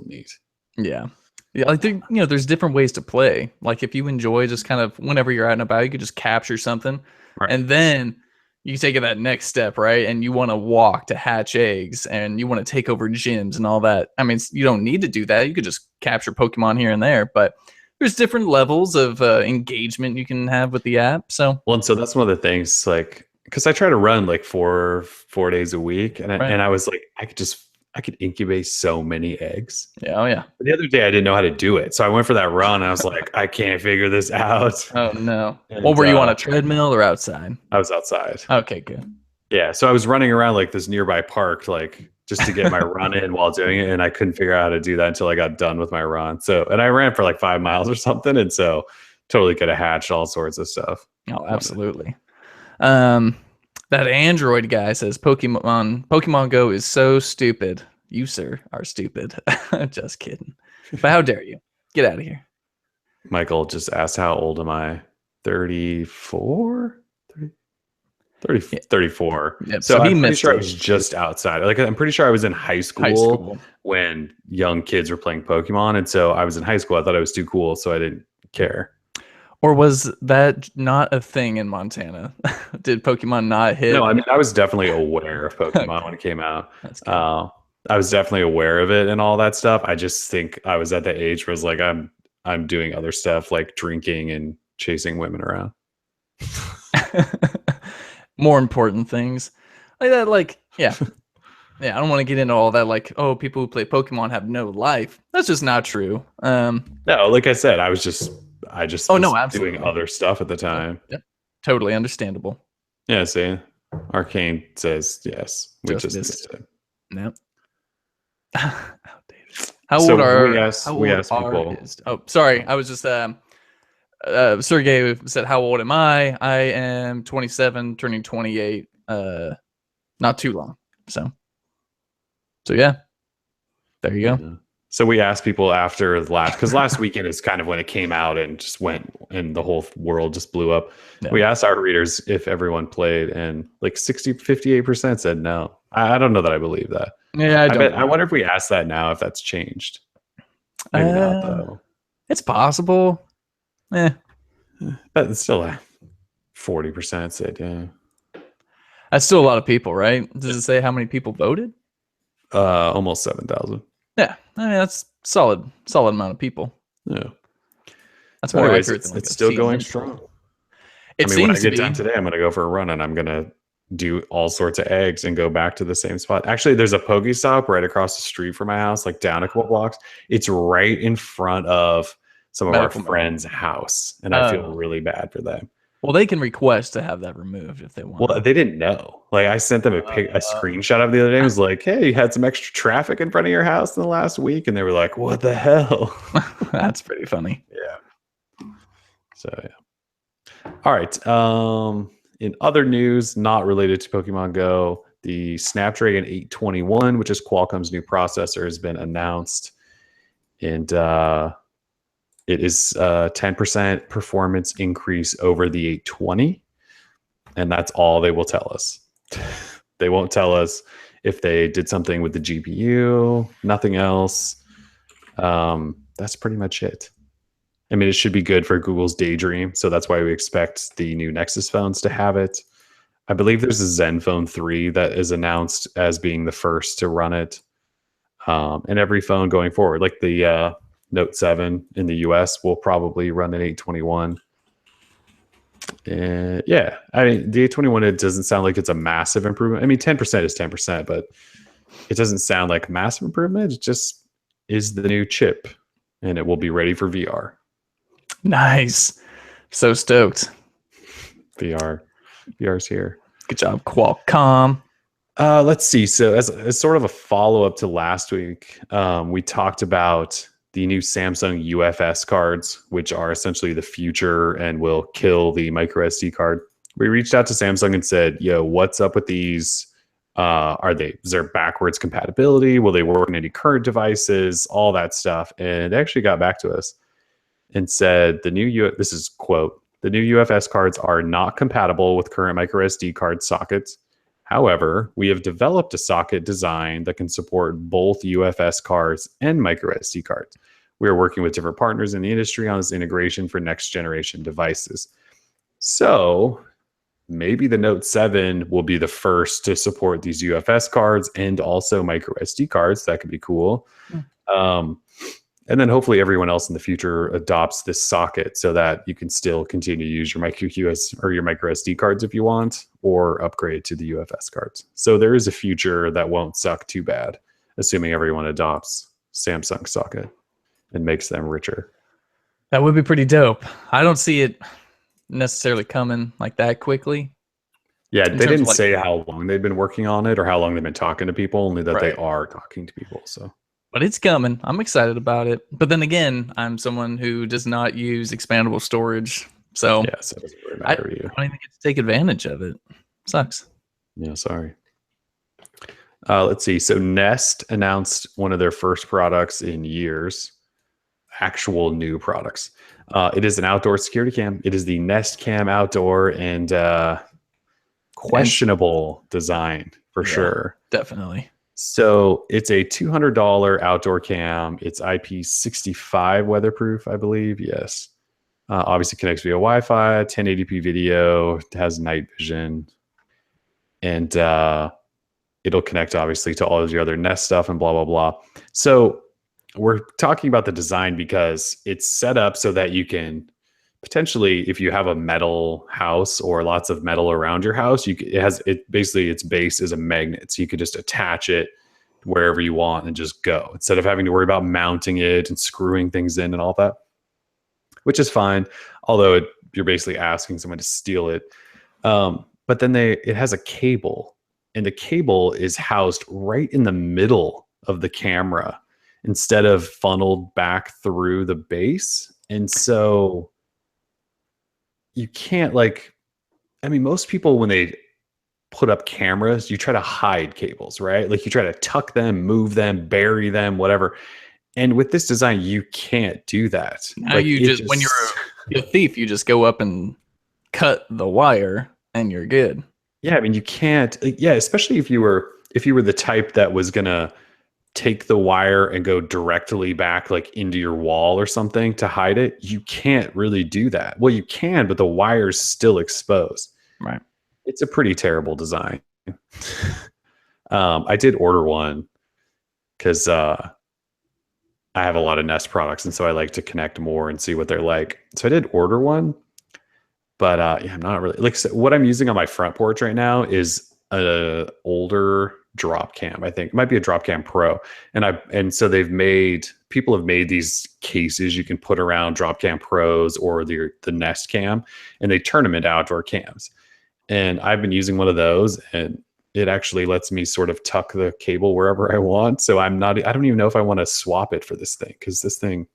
neat. Yeah. Yeah, like there's different ways to play. Like if you enjoy just kind of whenever you're out and about, you could just capture something, Right. and then you take it that next step, right? And you want to walk to hatch eggs, and you want to take over gyms and all that. I mean, you don't need to do that. You could just capture Pokemon here and there, but there's different levels of engagement you can have with the app. So Well, and so that's one of the things, like, because I try to run like four days a week, and Right. and I was like, I could incubate so many eggs. yeah, oh yeah. But the other day I didn't know how to do it, so I went for that run. And I was like, I can't figure this out. Oh no. And, Well, were you on a treadmill or outside? I was outside. Okay, good. Yeah, so I was running around like this nearby park, like just to get my run in while doing it, and I couldn't figure out how to do that until I got done with my run. So, and I ran for like 5 miles or something, and so totally could have hatched all sorts of stuff. Oh, absolutely. That Android guy says Pokemon Go is so stupid. You, sir, are stupid. Just kidding. But how dare you? Get out of here. Michael just asked, how old am I? 34? 34. Yep, So so he I'm pretty missed sure I it. was just outside. Like I'm pretty sure I was in high school when young kids were playing Pokemon. And so I was in high school. I thought it was too cool, so I didn't care. Or was that not a thing in Montana? Did Pokemon not hit? No, I mean, I was definitely aware of Pokemon when it came out. That's good. I was definitely aware of it and all that stuff. I just think I was at the age where I was like, I'm doing other stuff like drinking and chasing women around. More important things like that. Like, yeah. Yeah, I don't want to get into all that. Like, oh, people who play Pokemon have no life. That's just not true. No, like I said, I just Oh, no, was absolutely. doing other stuff at the time. Yep. Totally understandable. Yeah, see, Arcane says yes. We Just just missed. missed it. Nope. Outdated. How old So we are asked how we old asked are people. his? Oh, sorry. I was just Sergey said, "How old am I?" I am 27, turning 28. Not too long. So yeah, there you go. Yeah. So we asked people after the last, because last weekend is kind of when it came out and just went, and the whole world just blew up. Yeah. We asked our readers if everyone played, and like 58% said no. I don't know that I believe that. Yeah, I wonder if we asked that now, if that's changed. Maybe not though. It's possible. But it's still 40% said yeah. That's still a lot of people, right? Does it say how many people voted? Almost 7,000. Yeah, I mean that's solid amount of people. Yeah. That's Well, more anyways, accurate than like it's a still CNN going poll. strong. It I mean, when I seems to get done be. today, I'm going to go for a run and I'm going to do all sorts of eggs and go back to the same spot. Actually, there's a Pokestop right across the street from my house, like down a couple blocks. It's right in front of some of Medical our friends' house, and I feel really bad for them. Well, they can request to have that removed if they want. Well, they didn't know. Like, I sent them a screenshot of the other day. It was like, "Hey, you had some extra traffic in front of your house in the last week," and they were like, "What the hell?" That's pretty funny. Yeah. So yeah. All right. In other news, not related to Pokemon Go, the Snapdragon 821, which is Qualcomm's new processor, has been announced, and it is a 10% performance increase over the 820, and that's all they will tell us. They won't tell us if they did something with the GPU, nothing else. That's pretty much it. I mean, it should be good for Google's Daydream, so that's why we expect the new Nexus phones to have it. I believe there's a Zenfone 3 that is announced as being the first to run it. And every phone going forward, like the Note 7 in the US, will probably run an 821. And yeah, I mean, the 821, it doesn't sound like it's a massive improvement. I mean, 10% is 10%, but it doesn't sound like massive improvement. It just is the new chip, and it will be ready for VR. Nice. So stoked. VR's here. Good job, Qualcomm. Let's see. So as sort of a follow-up to last week, we talked about the new Samsung UFS cards, which are essentially the future and will kill the micro SD card. We reached out to Samsung and said, "Yo, what's up with these? Is there backwards compatibility? Will they work on any current devices? All that stuff." And they actually got back to us and said this is quote, "The new UFS cards are not compatible with current micro SD card sockets. However, we have developed a socket design that can support both UFS cards and micro SD cards. We are working with different partners in the industry on this integration for next generation devices." So maybe the Note 7 will be the first to support these UFS cards and also micro SD cards. That could be cool. And then hopefully everyone else in the future adopts this socket so that you can still continue to use your micro QS or your micro SD cards if you want, or upgrade to the UFS cards. So there is a future that won't suck too bad, assuming everyone adopts Samsung socket and makes them richer. That would be pretty dope. I don't see it necessarily coming like that quickly. Yeah, they didn't say how long they've been working on it or how long they've been talking to people, only that they are talking to people. So, but it's coming. I'm excited about it. But then again, I'm someone who does not use expandable storage. So, yes, it doesn't really matter to you. I don't even get to take advantage of it. Sucks. Yeah, sorry. Let's see. So Nest announced one of their first products in years, actual new products. It is an outdoor security cam. It is the Nest Cam Outdoor, and questionable design for sure. Definitely. So it's a $200 outdoor cam. It's IP65 weatherproof, I believe. Yes. Obviously connects via Wi-Fi, 1080p video, it has night vision, and it'll connect obviously to all of your other Nest stuff and blah, blah, blah. So we're talking about the design because it's set up so that you can potentially, if you have a metal house or lots of metal around your house, basically its base is a magnet. So you could just attach it wherever you want and just go, instead of having to worry about mounting it and screwing things in and all that, which is fine. Although it you're basically asking someone to steal it. But then it has a cable, and the cable is housed right in the middle of the camera instead of funneled back through the base. And so you can't I mean, most people when they put up cameras, you try to hide cables, right? Like you try to tuck them, move them, bury them, whatever. And with this design, you can't do that. Now Like you it just when you're a thief, you just go up and cut the wire and you're good. yeah, I mean you can't yeah, especially if you were the type that was gonna take the wire and go directly back like into your wall or something to hide it, you can't really do that. Well, you can, but the wire's still exposed. Right. It's a pretty terrible design. I did order one because I have a lot of Nest products, and so I like to connect more and see what they're like. So I did order one, but yeah, I'm not really like so what I'm using on my front porch right now is a older drop cam. I think it might be a drop cam pro, and so people have made these cases you can put around drop cam pros or the Nest cam, and they turn them into outdoor cams. And I've been using one of those, and it actually lets me sort of tuck the cable wherever I want. So I don't even know if I want to swap it for this thing, because this thing.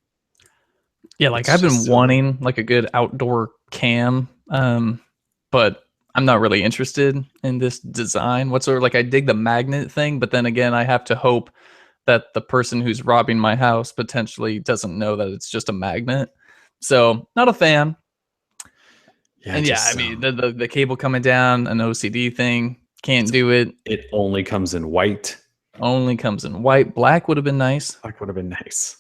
Yeah, like I've been wanting like a good outdoor cam, but I'm not really interested in this design whatsoever. Like I dig the magnet thing, but then again, I have to hope that the person who's robbing my house potentially doesn't know that it's just a magnet. So not a fan. Yeah, And yeah, I mean the cable coming down, an OCD thing, can't do it. It only comes in white. Only comes in white. Black would have been nice. Black would have been nice.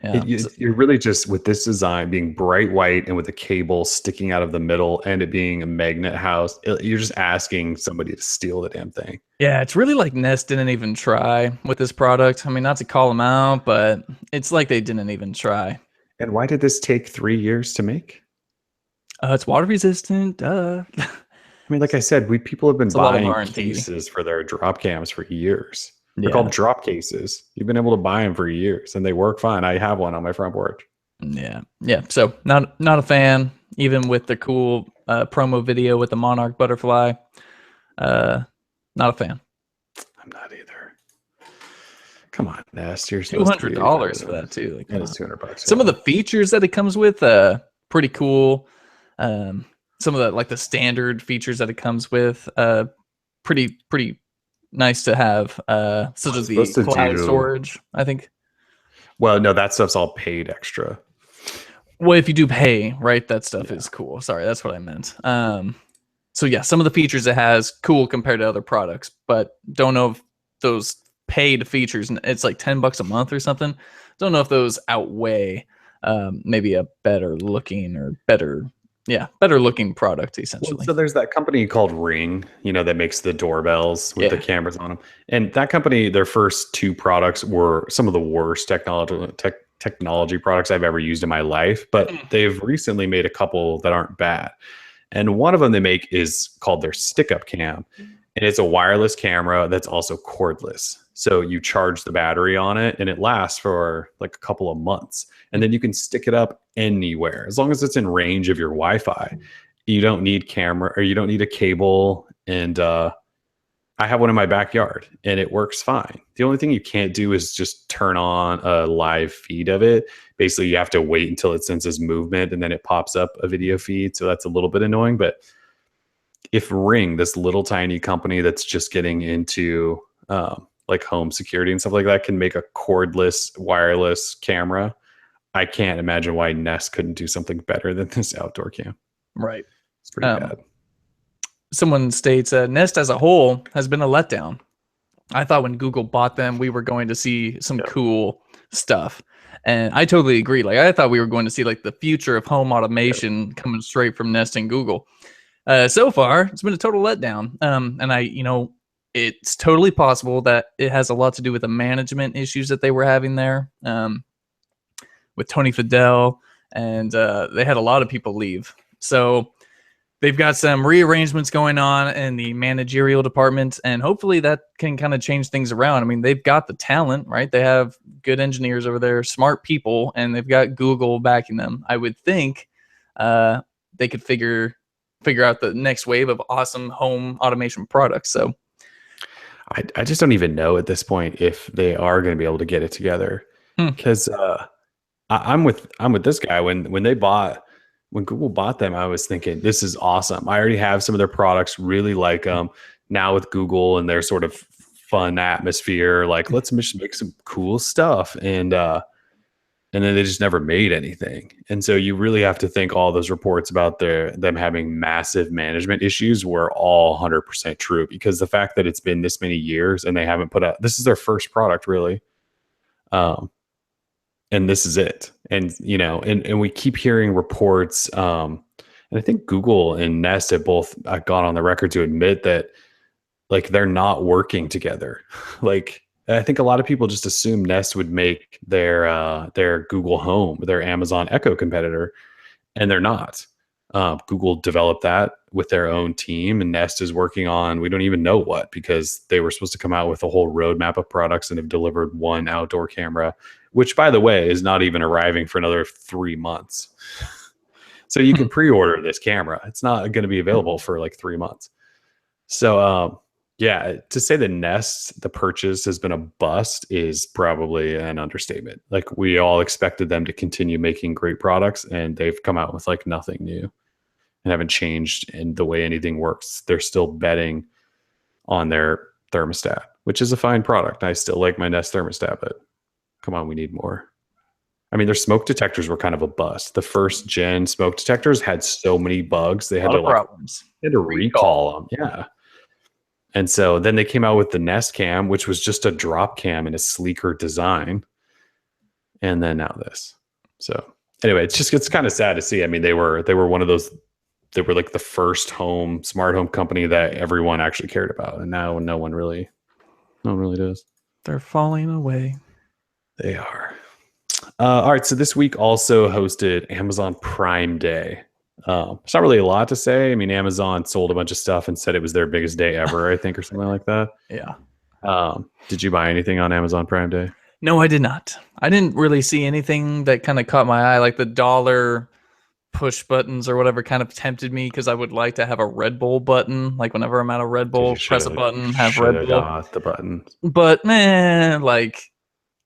Yeah. You're really just with this design being bright white and with the cable sticking out of the middle and it being a magnet house, you're just asking somebody to steal the damn thing. Yeah, it's really like Nest didn't even try with this product. I mean, not to call them out, but it's like they didn't even try. And why did this take 3 years to make? It's water resistant. I mean, like I said, people have been It's a lot of buying warranty. cases for their drop cams for years. They're Yeah. called drop cases. You've been able to buy them for years, and they work fine. I have one on my front porch. Yeah. So not a fan, even with the cool promo video with the Monarch butterfly. Not a fan. I'm not either. Come on, Nest. You're $200 for that too. Like that is $200. Some of the features that it comes with, pretty cool. Some of the like the standard features that it comes with, pretty nice to have, such as the cloud storage, I think. Well, no, that stuff's all paid extra. Well, if you do pay, right, that stuff is cool. Sorry, that's what I meant. So yeah, some of the features it has, cool compared to other products, but don't know if those paid features, it's like $10 a month or something. Don't know if those outweigh maybe a better looking product, essentially. Well, so there's that company called Ring, that makes the doorbells with the cameras on them. And that company, their first two products were some of the worst technology products I've ever used in my life, but they've recently made a couple that aren't bad. And one of them they make is called their stick-up cam. And it's a wireless camera that's also cordless. So you charge the battery on it and it lasts for like a couple of months. And then you can stick it up anywhere as long as it's in range of your Wi-Fi. You don't need camera or you don't need a cable. And I have one in my backyard and it works fine. The only thing you can't do is just turn on a live feed of it. Basically, you have to wait until it senses movement and then it pops up a video feed. So that's a little bit annoying. But if Ring, this little tiny company that's just getting into like home security and stuff like that, can make a cordless wireless camera, I can't imagine why Nest couldn't do something better than this outdoor cam. Right. It's pretty bad. Someone states Nest as a whole has been a letdown. I thought when Google bought them, we were going to see some cool stuff. And I totally agree. Like I thought we were going to see like the future of home automation coming straight from Nest and Google. So far, it's been a total letdown. And it's totally possible that it has a lot to do with the management issues that they were having there with Tony Fadell, and they had a lot of people leave. So they've got some rearrangements going on in the managerial department, and hopefully that can kind of change things around. I mean, they've got the talent, right? They have good engineers over there, smart people, and they've got Google backing them. I would think they could figure out the next wave of awesome home automation products. So I just don't even know at this point if they are going to be able to get it together. hmm. Because I'm with this guy. When Google bought them, I was thinking this is awesome. I already have some of their products, really like them. Now with Google and their sort of fun atmosphere, like let's just make some cool stuff. And then they just never made anything. And so you really have to think all those reports about them having massive management issues were all 100% true, because the fact that it's been this many years and they haven't put out, this is their first product really. And this is it. And, you know, and we keep hearing reports. And I think Google and Nest have both gone on the record to admit that like they're not working together. Like, I think a lot of people just assume Nest would make their Google Home, their Amazon Echo competitor, and they're not. Google developed that with their own team, and Nest is working on we don't even know what, because they were supposed to come out with a whole roadmap of products and have delivered one outdoor camera, which, by the way, is not even arriving for another 3 months. So you can pre-order this camera. It's not going to be available for like 3 months. So yeah, to say the Nest, the purchase has been a bust is probably an understatement. Like we all expected them to continue making great products, and they've come out with like nothing new and haven't changed in the way anything works. They're still betting on their thermostat, which is a fine product. I still like my Nest thermostat, but come on, we need more. I mean, their smoke detectors were kind of a bust. The first gen smoke detectors had so many bugs. They had to problems. They had to recall them. Yeah. And so then they came out with the Nest Cam, which was just a drop cam in a sleeker design. And then now this. So anyway, it's kind of sad to see. I mean, they were one of those, they were like the first smart home company that everyone actually cared about. And now no one really does. They're falling away. They are. All right. So this week also hosted Amazon Prime Day. It's not really a lot to say. I mean, Amazon sold a bunch of stuff and said it was their biggest day ever, I think, or something like that. Yeah. Did you buy anything on Amazon Prime Day? No, I did not. I didn't really see anything that kind of caught my eye, like the dollar push buttons or whatever kind of tempted me, because I would like to have a Red Bull button. Like whenever I'm at a Red Bull, press a button, have Red Bull. Got the button. But man, like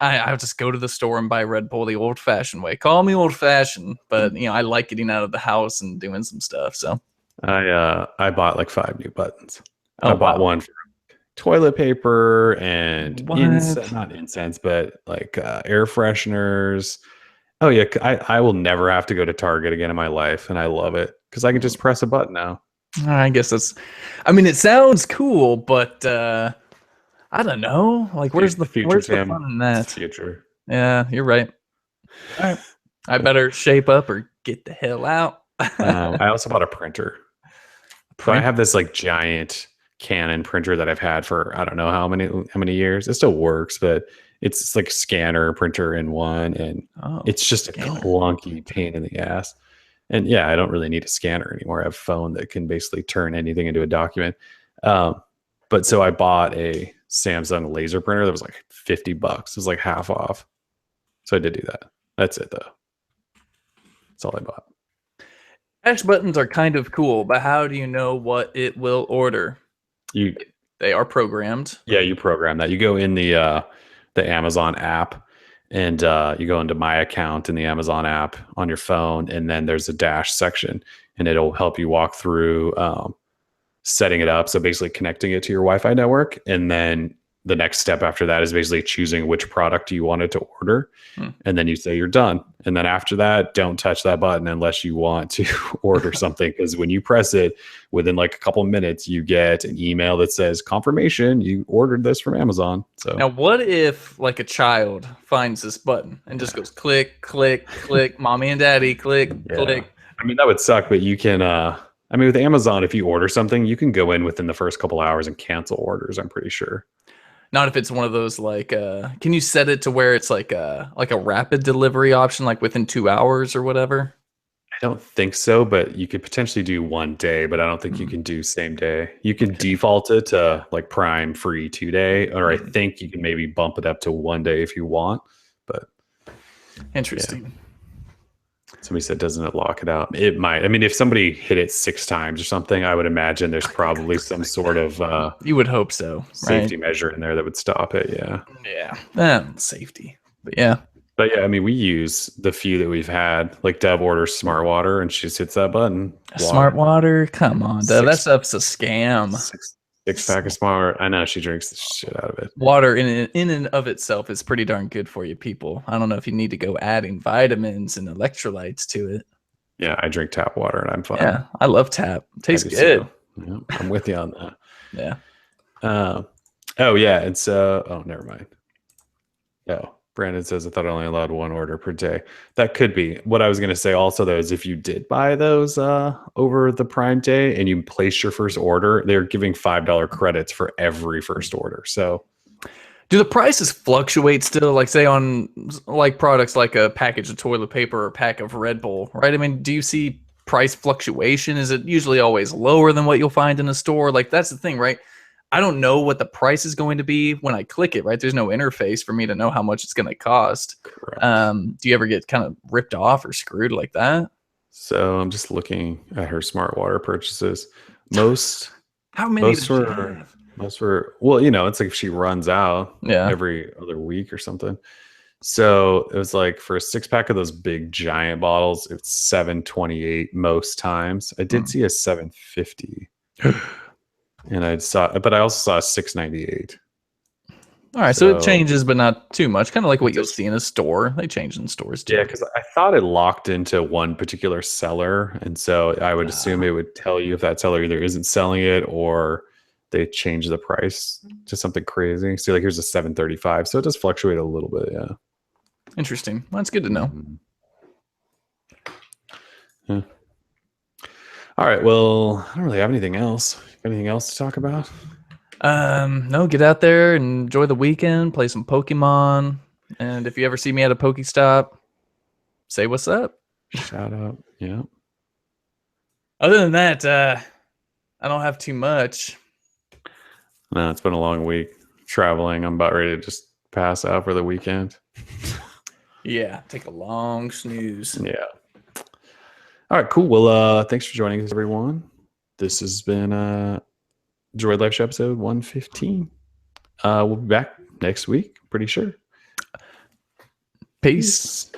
I'll just go to the store and buy Red Bull the old-fashioned way. Call me old-fashioned, but you know I like getting out of the house and doing some stuff. So I bought like 5 new buttons. Oh, I bought one for toilet paper and What? not incense, but like air fresheners. Oh yeah, I will never have to go to Target again in my life, and I love it because I can just press a button now. I guess that's. I mean, it sounds cool, but I don't know. Like, where's the future? Where's the fun in that? Future. Yeah, you're right. All right, I better shape up or get the hell out. I also bought a printer. So I have this like giant Canon printer that I've had for I don't know how many years. It still works, but it's like scanner printer in one, and it's just a clunky pain in the ass. And yeah, I don't really need a scanner anymore. I have a phone that can basically turn anything into a document. But so I bought a Samsung laser printer that was like $50. It was like half off. So I did do that. That's it though. That's all I bought. Dash buttons are kind of cool, but how do you know what it will order? They are programmed. Yeah, you program that. You go in the Amazon app, and you go into My Account in the Amazon app on your phone, and then there's a Dash section, and it'll help you walk through setting it up. So basically connecting it to your Wi-Fi network, and then the next step after that is basically choosing which product you wanted to order. And then you say you're done. And then after that, don't touch that button unless you want to order something. Because when you press it, within like a couple of minutes, you get an email that says confirmation you ordered this from Amazon. So now what if like a child finds this button and just goes click, click, click, mommy and daddy, click, click. I mean, that would suck, but you can, I mean, with Amazon, if you order something, you can go in within the first couple hours and cancel orders, I'm pretty sure. Not if it's one of those like, can you set it to where it's like a rapid delivery option, like within 2 hours or whatever? I don't think so, but you could potentially do 1 day, but I don't think you can do same day. You can default it to like Prime free 2 day, or I think you can maybe bump it up to 1 day if you want, but interesting. Somebody said, doesn't it lock it out? It might. I mean, if somebody hit it 6 times or something, I would imagine there's probably some sort of You would hope so, safety right? measure in there that would stop it. Yeah. Yeah, safety. But yeah, But yeah, I mean, we use the few that we've had. Like Deb orders smart water and she just hits that button. smart water. Come on, Deb. That Six, stuff's a scam. six pack of smart water. I know she drinks the shit out of it. Water in and of itself is pretty darn good for you people. I don't know if you need to go adding vitamins and electrolytes to it. Yeah, I drink tap water and I'm fine. Yeah, I love tap. Tastes good. Yeah, I'm with you on that. Yeah. Oh yeah, it's oh, never mind. Oh, Brandon says I thought I only allowed 1 order per day. That could be. What I was going to say also though is if you did buy those over the Prime Day and you placed your first order, they're giving $5 credits for every first order. So do the prices fluctuate still? Like say on like products like a package of toilet paper or a pack of Red Bull, right? I mean, do you see price fluctuation? Is it usually always lower than what you'll find in a store? Like that's the thing, right? I don't know what the price is going to be when I click it, right? There's no interface for me to know how much it's going to cost. Do you ever get kind of ripped off or screwed like that? So I'm just looking at her smart water purchases. Most How many most were well, you know, it's like if she runs out every other week or something. So it was like for a 6-pack of those big giant bottles, it's $7.28 most times. I did see a $7.50. And but I also saw a $6.98. All right, so it changes, but not too much. Kind of like what you'll see in a store. They change in stores too. Yeah, because I thought it locked into one particular seller, and so I would assume it would tell you if that seller either isn't selling it or they change the price to something crazy. See, like here's a $7.35, so it does fluctuate a little bit. Yeah. Interesting. Well, that's good to know. Yeah. All right. Well, I don't really have anything else. Anything else to talk about? No, get out there and enjoy the weekend, play some Pokemon. And if you ever see me at a Pokestop, say what's up. Shout out. Yeah. Other than that, I don't have too much. No, it's been a long week traveling. I'm about ready to just pass out for the weekend. Yeah, take a long snooze. Yeah. All right, cool. Well, thanks for joining us, everyone. This has been Droid Life Show episode 115. We'll be back next week, pretty sure. Peace.